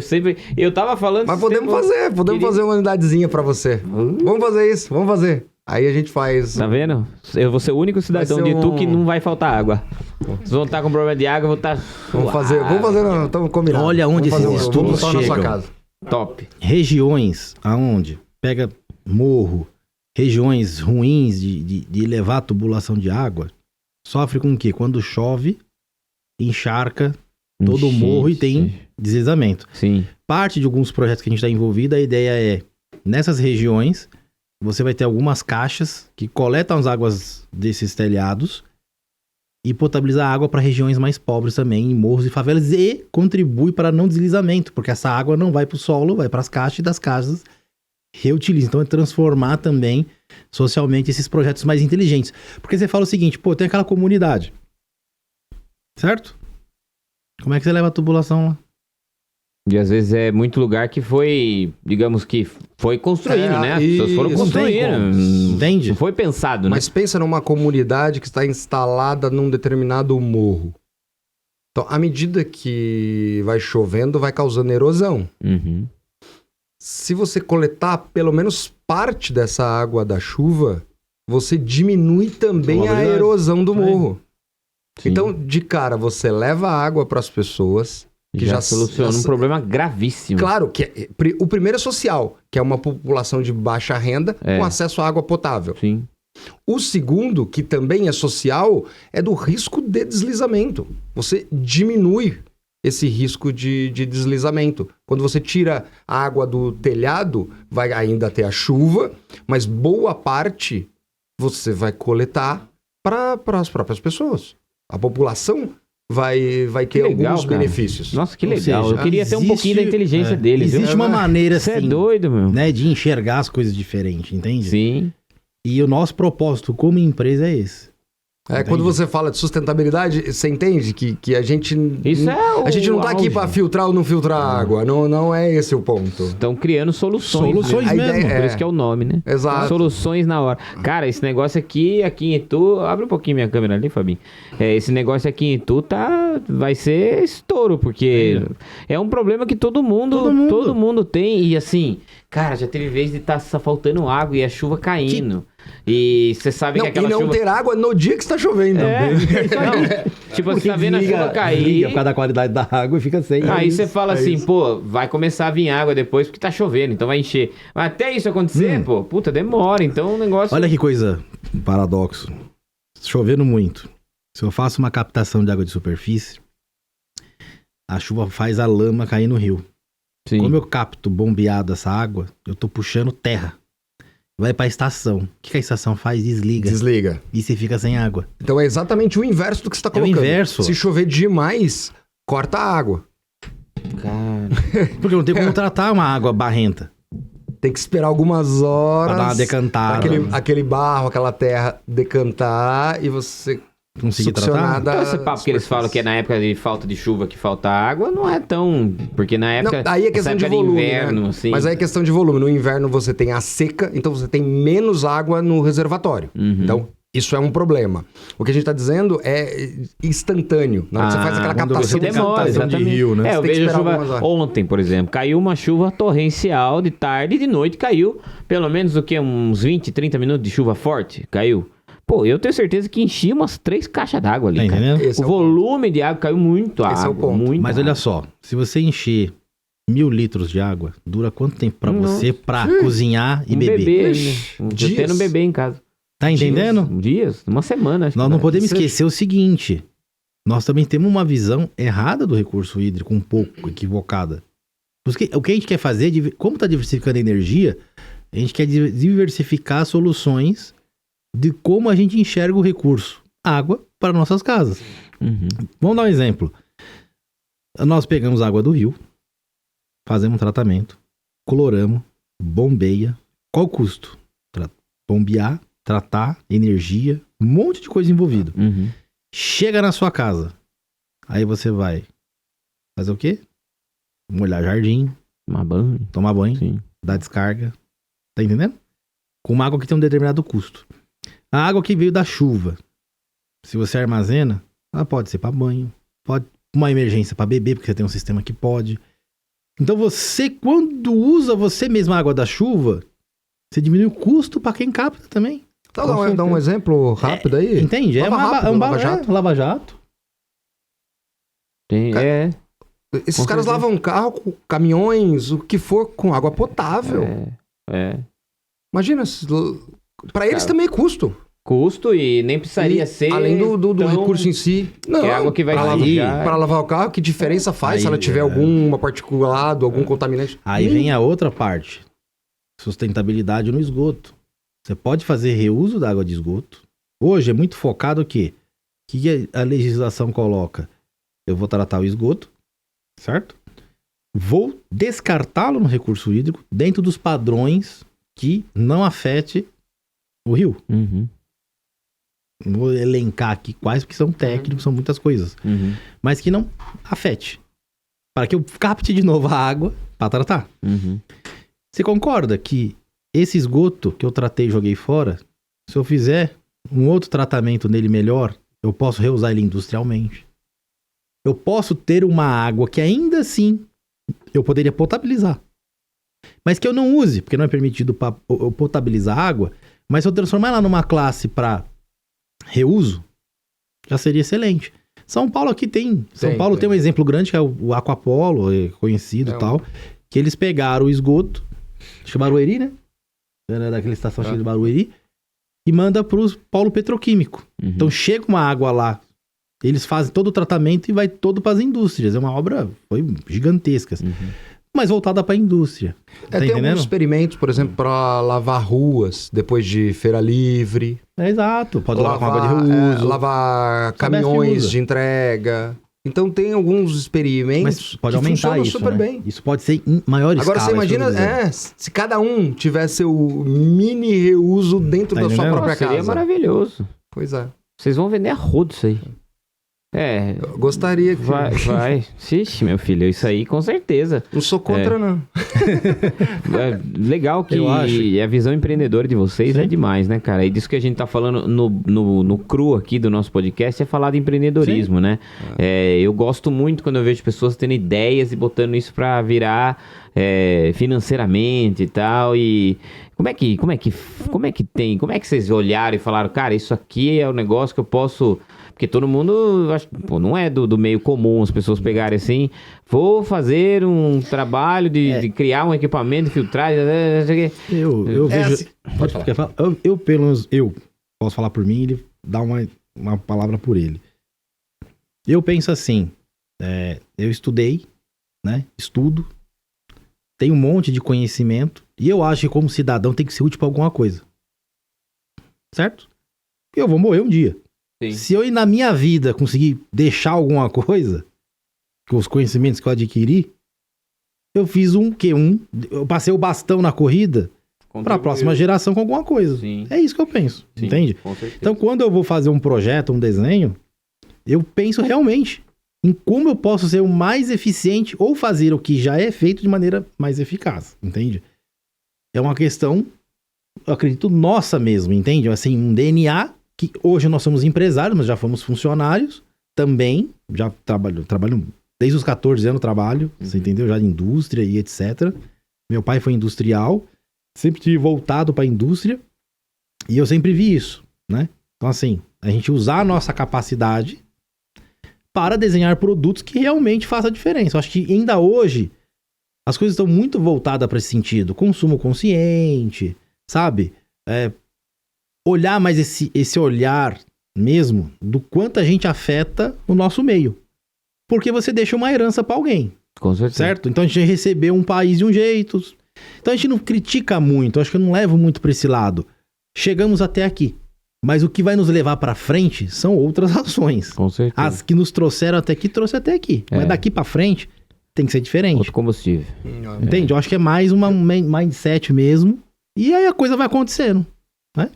eu tava falando... Mas podemos fazer uma unidadezinha para você. Vamos fazer isso, vamos fazer. Aí a gente faz... Tá vendo? Eu vou ser o único cidadão de Tu que não vai faltar água. Vocês vão estar com problema de água, eu vou estar... Vamos fazer, não, estamos combinados. Olha onde esses estudos chegam. Na sua casa. Top. Regiões aonde pega morro, regiões ruins de elevar a tubulação de água, sofre com o quê? Quando chove, encharca todo o morro e tem deslizamento. Sim. Parte de alguns projetos que a gente está envolvido, a ideia é, nessas regiões, você vai ter algumas caixas que coletam as águas desses telhados e potabilizar a água para regiões mais pobres também, em morros e favelas, e contribui para não deslizamento, porque essa água não vai para o solo, vai para as caixas e das casas reutiliza. Então é transformar também socialmente esses projetos mais inteligentes. Porque você fala o seguinte, tem aquela comunidade, certo? Como é que você leva a tubulação lá? E às vezes é muito lugar que foi, digamos que foi construindo, né? As pessoas foram construindo. Entende? Não foi pensado, né? Mas pensa numa comunidade que está instalada num determinado morro. Então, à medida que vai chovendo, vai causando erosão. se você coletar pelo menos parte dessa água da chuva, você diminui também a erosão do morro. Sim. Então, de cara, você leva água para as pessoas, que já soluciona um problema gravíssimo. Claro, que o primeiro é social, que é uma população de baixa renda com acesso à água potável. Sim. O segundo, que também é social, é do risco de deslizamento. Você diminui esse risco de deslizamento. Quando você tira a água do telhado, vai ainda ter a chuva, mas boa parte você vai coletar para as próprias pessoas. A população vai ter legal, alguns cara. benefícios. Nossa, que Ou legal. seja, Eu queria ter um pouquinho da inteligência deles. Existe uma maneira, Você é assim, doido, meu. né, de enxergar as coisas diferentes, entende? Sim. E o nosso propósito como empresa é esse. Quando você fala de sustentabilidade, você entende que a gente... Isso é o A gente não tá aqui auge. para filtrar ou não filtrar água. Não é esse o ponto. Estão criando soluções. Soluções né? A mesmo. ideia Por isso que é o nome, né? Exato. Soluções na hora. Cara, esse negócio aqui em Itu... Abre um pouquinho minha câmera ali, Fabinho. Esse negócio aqui em Itu vai ser estouro, porque é um problema que todo mundo tem. E assim, cara, já teve vez de estar faltando água e a chuva caindo. E você sabe que aquela e não chuva... ter água no dia que está chovendo. Não, tipo, você tá vendo a chuva cair... Liga por causa da qualidade da água e fica sem. Aí você fala assim, pô, vai começar a vir água depois porque tá chovendo, então vai encher. Mas até isso acontecer, pô, puta, demora. Então o negócio... Olha que coisa, paradoxo. Chovendo muito. Se eu faço uma captação de água de superfície, a chuva faz a lama cair no rio. Sim. Como eu capto bombeado essa água, eu tô puxando terra. Vai pra estação. O que a estação faz? Desliga. E você fica sem água. Então é exatamente o inverso do que você está É o colocando. inverso. Se chover demais, corta a água. Cara... Porque não tem como tratar uma água barrenta. Tem que esperar algumas horas. Pra dar uma decantada. Aquele barro, aquela terra decantar e você... Conseguir tratar? Então esse papo que eles falam que é na época de falta de chuva que falta água, não é tão... Porque na época... Não, aí é questão essa de época volume, inverno, né? assim... Mas aí é questão de volume. No inverno você tem a seca, então você tem menos água no reservatório. Uhum. Então, isso é um problema. O que a gente está dizendo é instantâneo. Na hora que você faz aquela quando captação, você demora, captação de exatamente. rio, né? Eu Você tem que vejo a esperar chuva algumas horas. ontem, por exemplo. Caiu uma chuva torrencial de tarde e de noite caiu. Pelo menos o que? Uns 20, 30 minutos de chuva forte? Caiu. Pô, eu tenho certeza que enchi umas 3 caixas d'água ali, Tá cara. entendendo? Esse O é o volume de água caiu muito Esse é o água, ponto. muito Mas olha só, se você encher 1.000 litros de água, dura quanto tempo pra você pra cozinhar e um beber? bebê Ixi, ainda. dias. Eu tendo um bebê em casa. Tá entendendo? Dias? Uma semana, acho Nós que não vai. podemos Isso- esquecer o seguinte: nós também temos uma visão errada do recurso hídrico, um pouco equivocada. Porque o que a gente quer fazer, como está diversificando a energia, a gente quer diversificar soluções de como a gente enxerga o recurso água para nossas casas. Uhum. Vamos dar um exemplo. Nós pegamos água do rio, fazemos um tratamento, cloramos, bombeia. Qual o custo? Bombear, tratar, energia, um monte de coisa envolvida. Uhum. Chega na sua casa, aí você vai fazer o quê? Molhar jardim, Tomar banho, tomar banho, sim. dar descarga. Tá entendendo? Com uma água que tem um determinado custo. A água que veio da chuva, se você armazena, ela pode ser para banho, pode uma emergência para beber, porque você tem um sistema que pode. Então você, quando usa você mesmo a água da chuva, você diminui o custo para quem capta também. Então, dá um exemplo rápido aí. Entende? Lava rápido, lava-jato. Lava-jato. Tem, Cara, Esses Com caras certeza. lavam carro, caminhões, o que for, com água potável. É. Imagina, para eles Cara, também é custo. Custo e nem precisaria E, ser... além do tão- recurso em si. Não, que é água que vai para sair. lavar o carro, que diferença faz se Aí, ela tiver alguma particulado, algum contaminante? Aí vem a outra parte. Sustentabilidade no esgoto. Você pode fazer reuso da água de esgoto. Hoje é muito focado o quê? O que a legislação coloca? Eu vou tratar o esgoto, certo? Vou descartá-lo no recurso hídrico dentro dos padrões que não afete o rio. Uhum, Não vou elencar aqui quais, porque são técnicos, são muitas coisas. uhum, Mas que não afete. Para que eu capte de novo a água para tratar. uhum. Você concorda que esse esgoto que eu tratei e joguei fora, se eu fizer um outro tratamento nele melhor, eu posso reusar ele industrialmente. Eu posso ter uma água que ainda assim eu poderia potabilizar. Mas que eu não use, porque não é permitido potabilizar água. Mas se eu transformar ela numa classe para reuso, já seria excelente. São Paulo aqui tem. São Paulo tem um exemplo grande, que é o Aquapolo, conhecido e tal. Que eles pegaram o esgoto, acho que Barueri, né? Era daquela estação cheia de Barueri. E manda para o polo petroquímico. Então chega uma água lá, eles fazem todo o tratamento e vai todo para as indústrias. É uma obra gigantesca. Mas voltada para a indústria. Tá tem entendendo? alguns experimentos, por exemplo, para lavar ruas depois de feira livre. Exato, pode lavar com água de reuso. Lavar caminhões de entrega. Então tem alguns experimentos. Mas pode aumentar isso, super né? bem. Isso pode ser em maior escala. Agora você imagina, se cada um tivesse o mini reuso dentro da sua própria casa. Seria maravilhoso. Pois é. Vocês vão vender a rodo isso aí. Eu gostaria que... Vai. Ixi, meu filho, isso aí com certeza. Não sou contra, não. Legal que a visão empreendedora de vocês é demais, né, cara? E disso que a gente tá falando no cru aqui do nosso podcast é falar de empreendedorismo, né? Eu gosto muito quando eu vejo pessoas tendo ideias e botando isso pra virar financeiramente e tal. E como é que vocês olharam e falaram, cara, isso aqui é um negócio que eu posso... Porque todo mundo, não é do meio comum as pessoas pegarem assim, vou fazer um trabalho de criar um equipamento, filtrar... Eu vejo... assim. Pode falar. Eu, pelo menos, posso falar por mim, ele dá uma palavra por ele. Eu penso assim, eu estudei, né? Estudo, tenho um monte de conhecimento, e eu acho que como cidadão tem que ser útil para alguma coisa. Certo? Eu vou morrer um dia. Sim. Se eu na minha vida conseguir deixar alguma coisa, com os conhecimentos que eu adquiri, eu fiz eu passei o bastão na corrida para a próxima geração com alguma coisa. Sim. É isso que eu penso, entende? Então quando eu vou fazer um projeto, um desenho, eu penso realmente em como eu posso ser o mais eficiente ou fazer o que já é feito de maneira mais eficaz, entende? É uma questão, eu acredito, nossa mesmo, entende? Assim, um DNA que hoje nós somos empresários, mas já fomos funcionários também, já trabalho desde os 14 anos trabalho, você entendeu? Já de indústria e etc. Meu pai foi industrial, sempre tive voltado para a indústria e eu sempre vi isso, né? Então assim, a gente usar a nossa capacidade para desenhar produtos que realmente façam a diferença. Eu acho que ainda hoje as coisas estão muito voltadas para esse sentido, consumo consciente, sabe? Olhar mais esse olhar mesmo do quanto a gente afeta o nosso meio. Porque você deixa uma herança para alguém. Com certeza. Certo? Então a gente recebeu um país de um jeito. Então a gente não critica muito, acho que eu não levo muito para esse lado. Chegamos até aqui. Mas o que vai nos levar para frente são outras ações. Com certeza. As que nos trouxeram até aqui, trouxe até aqui. Mas daqui para frente tem que ser diferente. Outro combustível. Entende? Eu acho que é mais um mindset mesmo. E aí a coisa vai acontecendo, né?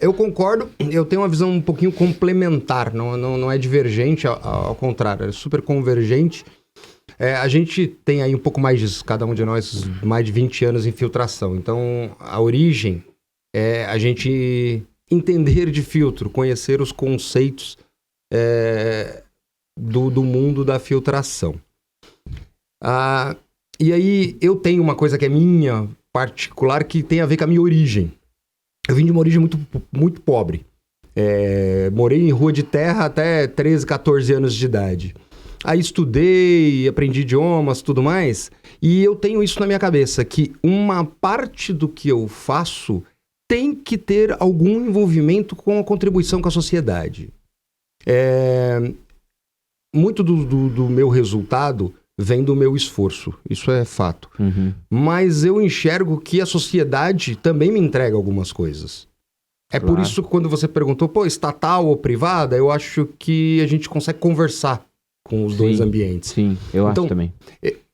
Eu concordo, eu tenho uma visão um pouquinho complementar, não é divergente, ao contrário, é super convergente. A gente tem aí um pouco mais disso, cada um de nós, mais de 20 anos em filtração. Então, a origem é a gente entender de filtro, conhecer os conceitos do mundo da filtração. E aí, eu tenho uma coisa que é minha, particular, que tem a ver com a minha origem. Eu vim de uma origem muito, muito pobre. Morei em rua de terra até 13, 14 anos de idade. Aí estudei, aprendi idiomas, tudo mais. E eu tenho isso na minha cabeça, que uma parte do que eu faço tem que ter algum envolvimento com a contribuição com a sociedade. Muito do meu resultado vem do meu esforço, isso é fato. Mas eu enxergo que a sociedade também me entrega algumas coisas. Por isso que quando você perguntou, estatal ou privada, eu acho que a gente consegue conversar com os dois ambientes. Sim, eu acho também.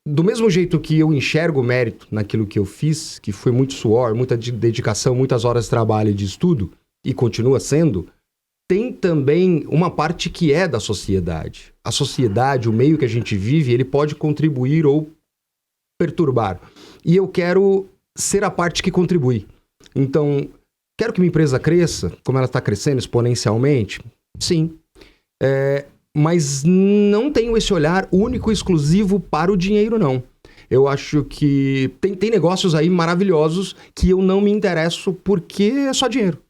Do mesmo jeito que eu enxergo o mérito naquilo que eu fiz, que foi muito suor, muita dedicação, muitas horas de trabalho e de estudo, e continua sendo, tem também uma parte que é da sociedade. A sociedade, o meio que a gente vive, ele pode contribuir ou perturbar. E eu quero ser a parte que contribui. Então, quero que minha empresa cresça, como ela está crescendo exponencialmente? Sim. Mas não tenho esse olhar único e exclusivo para o dinheiro, não. Eu acho que tem negócios aí maravilhosos que eu não me interesso porque é só dinheiro.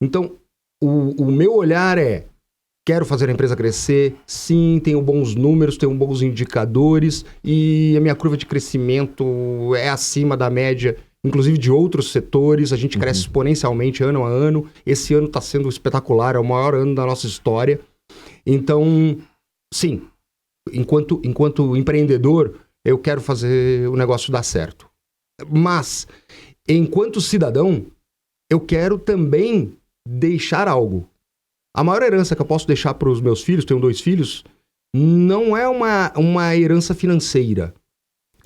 Então, o meu olhar é, quero fazer a empresa crescer, sim, tenho bons números, tenho bons indicadores e a minha curva de crescimento é acima da média, inclusive de outros setores, a gente cresce exponencialmente ano a ano, esse ano está sendo espetacular, é o maior ano da nossa história. Então, sim, enquanto empreendedor, eu quero fazer o negócio dar certo. Mas, enquanto cidadão, eu quero também deixar algo. A maior herança que eu posso deixar para os meus filhos, tenho 2 filhos, não é uma herança financeira.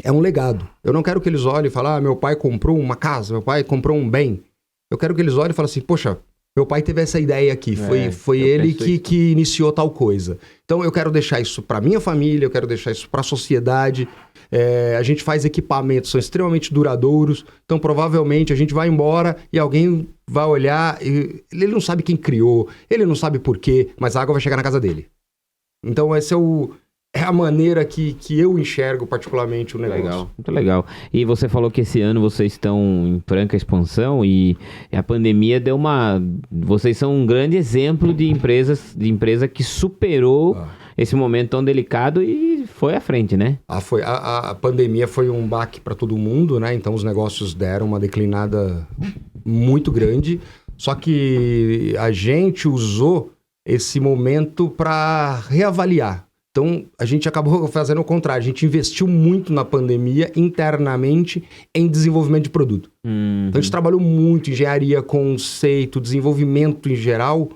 É um legado. Eu não quero que eles olhem e falem, meu pai comprou uma casa, meu pai comprou um bem. Eu quero que eles olhem e falem assim, poxa, meu pai teve essa ideia aqui, foi ele que iniciou tal coisa. Então eu quero deixar isso para minha família, eu quero deixar isso para a sociedade. A gente faz equipamentos, são extremamente duradouros, então provavelmente a gente vai embora e alguém vai olhar, e ele não sabe quem criou, ele não sabe por quê, mas a água vai chegar na casa dele. Então essa é a maneira que eu enxergo particularmente o negócio. Legal, muito legal. E você falou que esse ano vocês estão em franca expansão e a pandemia deu vocês são um grande exemplo de empresa que superou esse momento tão delicado e foi à frente, né? A pandemia foi um baque para todo mundo, né? Então os negócios deram uma declinada muito grande. Só que a gente usou esse momento para reavaliar. Então, a gente acabou fazendo o contrário. A gente investiu muito na pandemia, internamente, em desenvolvimento de produto. Então, a gente trabalhou muito em engenharia, conceito, desenvolvimento em geral,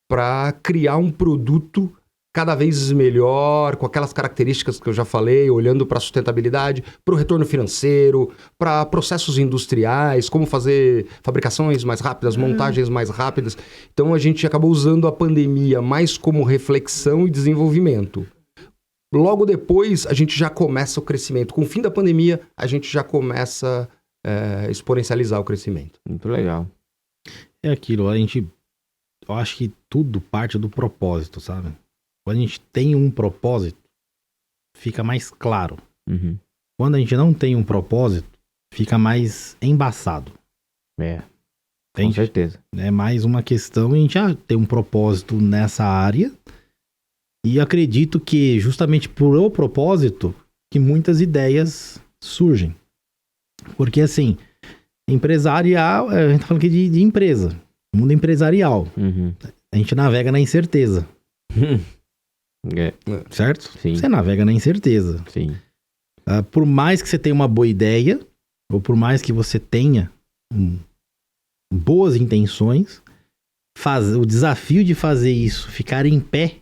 para criar um produto cada vez melhor, com aquelas características que eu já falei, olhando para a sustentabilidade, para o retorno financeiro, para processos industriais, como fazer fabricações mais rápidas, montagens mais rápidas. Então, a gente acabou usando a pandemia mais como reflexão e desenvolvimento. Logo depois, a gente já começa o crescimento. Com o fim da pandemia, a gente já começa a exponencializar o crescimento. Muito legal. É aquilo, eu acho que tudo parte do propósito, sabe? Quando a gente tem um propósito, fica mais claro. Quando a gente não tem um propósito, fica mais embaçado. Com certeza. É mais uma questão, a gente já tem um propósito nessa área. E acredito que justamente por o propósito que muitas ideias surgem. Porque assim, empresarial, a gente tá falando aqui de empresa, mundo empresarial. A gente navega na incerteza. Certo? Sim. Você navega na incerteza. Sim. Por mais que você tenha uma boa ideia, ou por mais que você tenha boas intenções, o desafio de fazer isso, ficar em pé,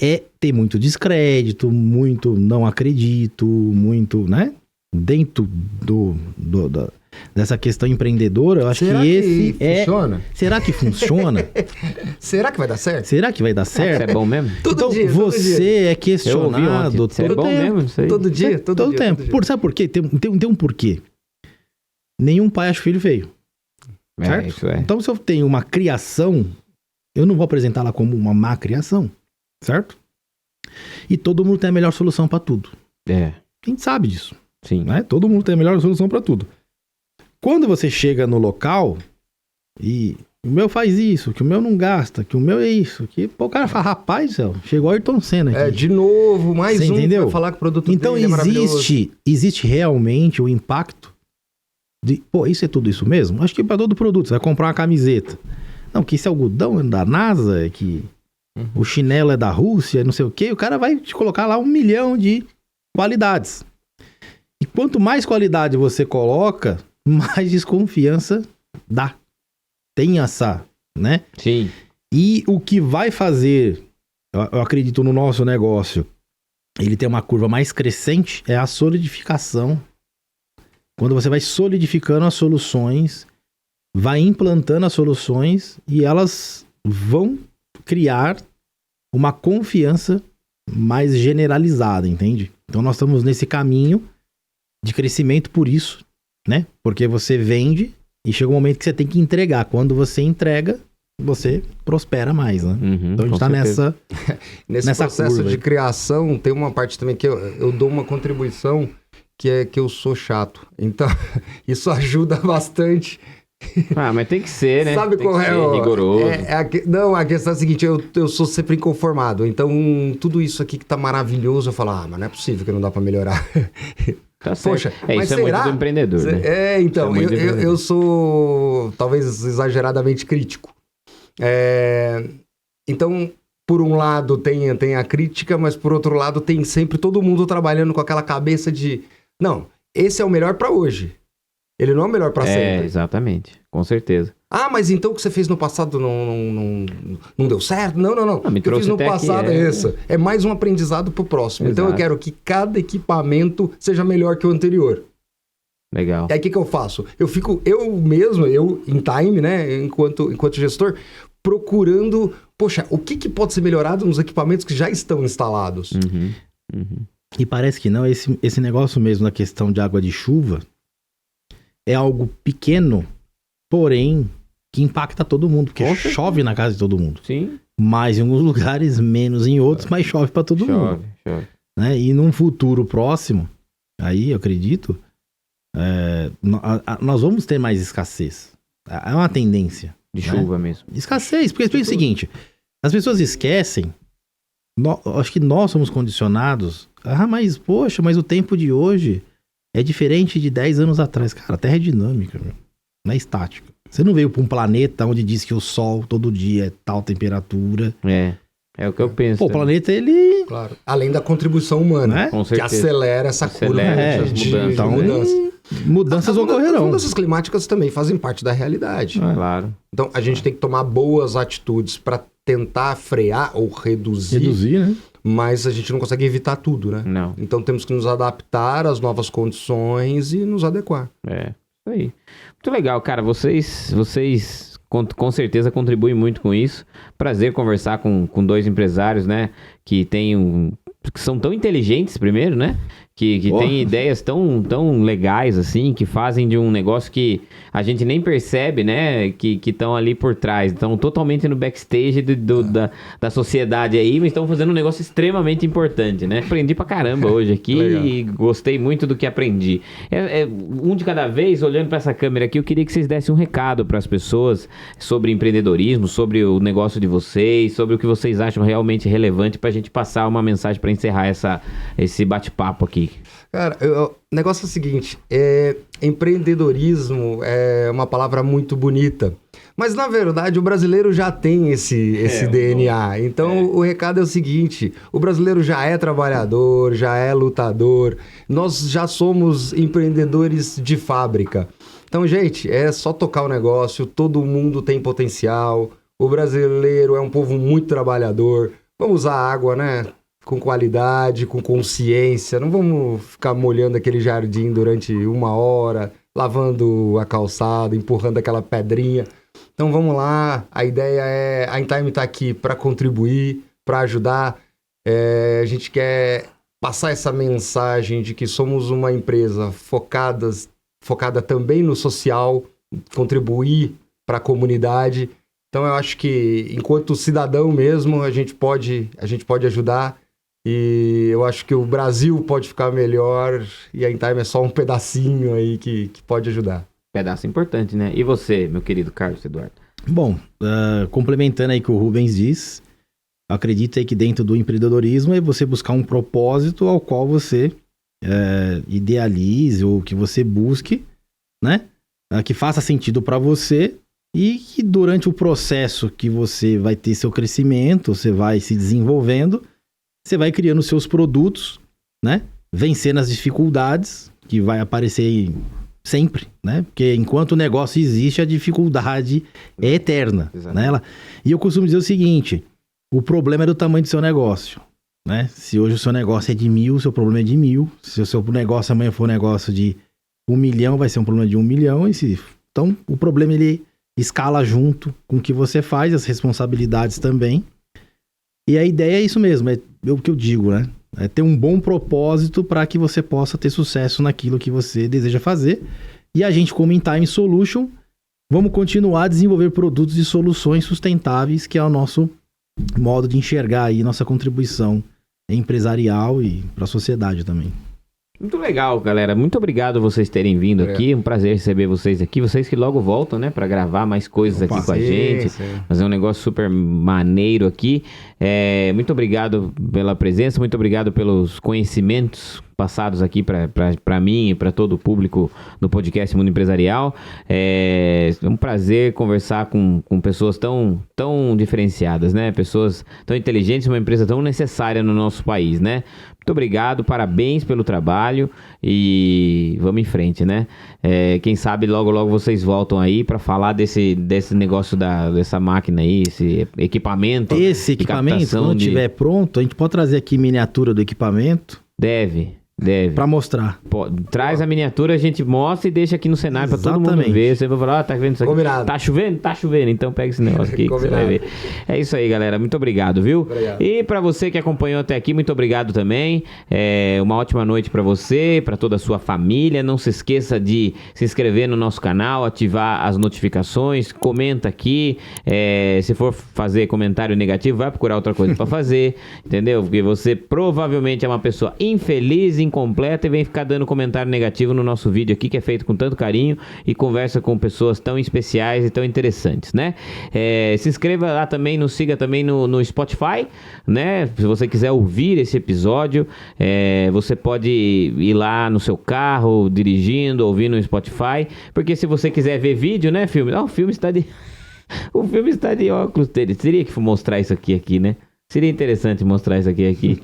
é ter muito descrédito, muito não acredito, muito, né? Dentro dessa questão empreendedora, eu acho que esse funciona? Será que funciona? Será que vai dar certo? Será que vai dar certo? Isso é bom mesmo? Então você é questionado Isso é bom mesmo? Isso aí. Todo dia? Todo tempo. Sabe por quê? Tem um porquê. Nenhum pai acha filho feio. Certo? Isso é. Então, se eu tenho uma criação, eu não vou apresentá-la como uma má criação. Certo? E todo mundo tem a melhor solução para tudo. A gente sabe disso. Sim. Né? Todo mundo tem a melhor solução para tudo. Quando você chega no local e o meu faz isso, que o meu não gasta, que o meu é isso, que o cara fala, rapaz, chegou o Ayrton Senna aqui. De novo, mais você entendeu? Pra falar que o produto então dele é maravilhoso. Existe realmente o impacto de, isso é tudo isso mesmo? Acho que para todo produto, você vai comprar uma camiseta. Não, que esse algodão é da NASA, que o chinelo é da Rússia, não sei o quê, o cara vai te colocar lá 1 milhão de qualidades. E quanto mais qualidade você coloca, mais desconfiança dá. Tem essa, né? Sim. E o que vai fazer, eu acredito no nosso negócio, ele tem uma curva mais crescente, é a solidificação. Quando você vai solidificando as soluções, vai implantando as soluções e elas vão criar uma confiança mais generalizada, entende? Então nós estamos nesse caminho de crescimento por isso, né? Porque você vende e chega um momento que você tem que entregar. Quando você entrega, você prospera mais, né? Uhum, Então a gente com tá certeza. Nesse nessa processo curva de aí. criação, tem uma parte também que eu dou uma contribuição que é que eu sou chato. Então, isso ajuda bastante. Ah, mas tem que ser, né? Sabe tem qual que é ser o... rigoroso. Não, a questão é a seguinte, eu sou sempre inconformado. Então, tudo isso aqui que tá maravilhoso, eu falo, mas não é possível que não dá pra melhorar. Tá certo. Poxa, mas mas isso é será? muito do empreendedor, né? Então, Isso é muito empreendedor. eu sou talvez exageradamente crítico. Então, por um lado tem a crítica, mas por outro lado tem sempre todo mundo trabalhando com aquela cabeça de, não, esse é o melhor pra hoje. Ele não é o melhor pra sempre. Exatamente. Com certeza. Ah, mas então o que você fez no passado não deu certo? Não. me O que eu fiz trouxe no até aqui, passado é isso. É mais um aprendizado pro próximo. Então eu Exato. quero que cada equipamento seja melhor que o anterior. Legal. E aí o que eu faço? Eu em time, né, enquanto gestor, procurando, poxa, o que pode ser melhorado nos equipamentos que já estão instalados? Uhum. E parece que não, esse negócio mesmo na questão de água de chuva é algo pequeno, porém, que impacta todo mundo, porque Com certeza. chove na casa de todo mundo. Sim. Mais em alguns lugares, menos em outros, mas chove para todo mundo. Chove. Né? E num futuro próximo, aí eu acredito, nós vamos ter mais escassez. É uma tendência. De né? chuva mesmo. Escassez, porque é o seguinte, as pessoas esquecem, acho que nós somos condicionados, mas o tempo de hoje é diferente de 10 anos atrás. Cara, a Terra é dinâmica, meu. Não é estática. Você não veio para um planeta onde diz que o Sol todo dia é tal temperatura. É o que eu penso. Pô, o também. planeta, ele... Claro. Além da contribuição humana, Né? Com que certeza. acelera essa curva Acelera de essas Então, mudança. mudanças As ocorrerão. mudanças climáticas também fazem parte da realidade. Claro. Então, a gente tem que tomar boas atitudes para tentar frear ou Reduzir, né? mas a gente não consegue evitar tudo, né? Não. Então, temos que nos adaptar às novas condições e nos adequar. Isso aí. Muito legal, cara. Vocês com certeza contribuem muito com isso. Prazer conversar com dois empresários, né? Que são tão inteligentes, primeiro, né? Que têm ideias tão legais, assim, que fazem de um negócio que a gente nem percebe, né? Que estão ali por trás. Estão totalmente no backstage da sociedade aí, mas estão fazendo um negócio extremamente importante, né? Aprendi pra caramba hoje aqui e gostei muito do que aprendi. Um de cada vez, olhando pra essa câmera aqui, eu queria que vocês dessem um recado pras pessoas sobre empreendedorismo, sobre o negócio de vocês, sobre o que vocês acham realmente relevante pra gente passar uma mensagem pra encerrar esse bate-papo aqui. Cara, o negócio é o seguinte, empreendedorismo é uma palavra muito bonita, mas na verdade o brasileiro já tem esse DNA. Então o recado é o seguinte, o brasileiro já é trabalhador, já é lutador, nós já somos empreendedores de fábrica. Então, gente, é só tocar o negócio, todo mundo tem potencial, o brasileiro é um povo muito trabalhador, vamos usar água, né? Com qualidade, com consciência. Não vamos ficar molhando aquele jardim durante 1 hora, lavando a calçada, empurrando aquela pedrinha. Então vamos lá, a ideia é... A InTime está aqui para contribuir, para ajudar. A gente quer passar essa mensagem de que somos uma empresa focada também no social, contribuir para a comunidade. Então eu acho que, enquanto cidadão mesmo, a gente pode ajudar. E eu acho que o Brasil pode ficar melhor e a InTime é só um pedacinho aí que pode ajudar. Pedaço importante, né? E você, meu querido Carlos Eduardo? Bom, complementando aí o que o Rubens diz, acredito aí que dentro do empreendedorismo é você buscar um propósito ao qual você idealize ou que você busque, né? Que faça sentido para você e que durante o processo que você vai ter seu crescimento, você vai se desenvolvendo, você vai criando seus produtos, né? Vencendo as dificuldades que vai aparecer sempre, né? Porque enquanto o negócio existe, a dificuldade é eterna, né? E eu costumo dizer o seguinte, o problema é do tamanho do seu negócio, né? Se hoje o seu negócio é de 1.000, o seu problema é de 1.000. Se o seu negócio amanhã for um negócio de 1 milhão, vai ser um problema de 1 milhão. Então, o problema ele escala junto com o que você faz, as responsabilidades também. E a ideia é isso mesmo, é o que eu digo, né? É ter um bom propósito para que você possa ter sucesso naquilo que você deseja fazer. E a gente, como InTime Solution, vamos continuar a desenvolver produtos e soluções sustentáveis, que é o nosso modo de enxergar aí nossa contribuição empresarial e para a sociedade também. Muito legal, galera. Muito obrigado vocês terem vindo aqui. Um prazer receber vocês aqui. Vocês que logo voltam, né? Pra gravar mais coisas aqui com a gente. Fazer um negócio super maneiro aqui. Muito obrigado pela presença. Muito obrigado pelos conhecimentos passados aqui para mim e para todo o público no podcast Mundo Empresarial. É um prazer conversar com pessoas tão diferenciadas, né? Pessoas tão inteligentes, uma empresa tão necessária no nosso país, né? Muito obrigado, parabéns pelo trabalho e vamos em frente, né? Quem sabe logo vocês voltam aí para falar desse negócio dessa máquina aí, esse equipamento. Esse equipamento, quando estiver pronto, a gente pode trazer aqui miniatura do equipamento? Deve. Pra mostrar. Traz a miniatura, a gente mostra e deixa aqui no cenário pra todo mundo ver. Você vai falar, tá vendo isso aqui? Combinado. Tá chovendo? Tá chovendo. Então pega esse negócio aqui que você vai ver. É isso aí, galera. Muito obrigado, viu? Obrigado. E pra você que acompanhou até aqui, muito obrigado também. Uma ótima noite pra você, pra toda a sua família. Não se esqueça de se inscrever no nosso canal, ativar as notificações, comenta aqui. Se for fazer comentário negativo, vai procurar outra coisa pra fazer, entendeu? Porque você provavelmente é uma pessoa infeliz, incompleta e vem ficar dando comentário negativo no nosso vídeo aqui, que é feito com tanto carinho e conversa com pessoas tão especiais e tão interessantes, né? Se inscreva lá também, nos siga também no Spotify, né? Se você quiser ouvir esse episódio, você pode ir lá no seu carro, dirigindo, ouvir no Spotify, porque se você quiser ver vídeo, né, filme? O filme está de... o filme está de óculos dele. Teria que mostrar isso aqui, né? Seria interessante mostrar isso aqui.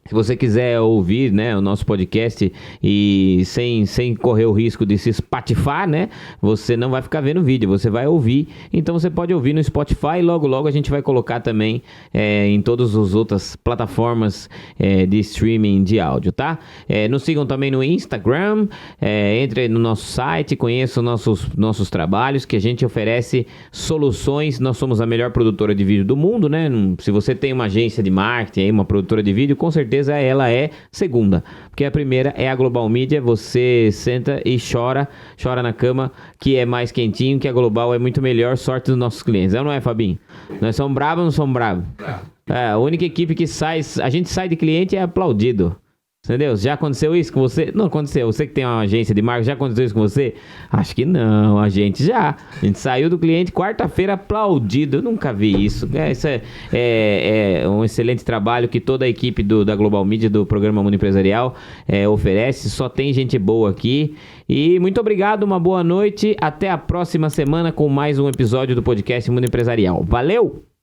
Se você quiser ouvir, né, o nosso podcast e sem correr o risco de se espatifar, né, você não vai ficar vendo vídeo, você vai ouvir. Então você pode ouvir no Spotify e logo a gente vai colocar também em todas as outras plataformas de streaming de áudio, tá? Nos sigam também no Instagram, entre no nosso site, conheçam nossos trabalhos, que a gente oferece soluções. Nós somos a melhor produtora de vídeo do mundo, né? Se você tem uma agência de marketing, uma produtora de vídeo, com certeza ela é segunda, porque a primeira é a Global Media. Você senta e chora na cama, que é mais quentinho, que a Global é muito melhor. Sorte dos nossos clientes, não é, Fabinho? Nós somos bravos ou não somos bravos? A única equipe que a gente sai de cliente é aplaudido. Entendeu? Já aconteceu isso com você? Não aconteceu. Você que tem uma agência de marketing, já aconteceu isso com você? Acho que não, a gente saiu do cliente quarta-feira aplaudido. Eu nunca vi isso. Isso é um excelente trabalho que toda a equipe da Global Media, do programa Mundo Empresarial, oferece. Só tem gente boa aqui. E muito obrigado, uma boa noite. Até a próxima semana com mais um episódio do podcast Mundo Empresarial. Valeu!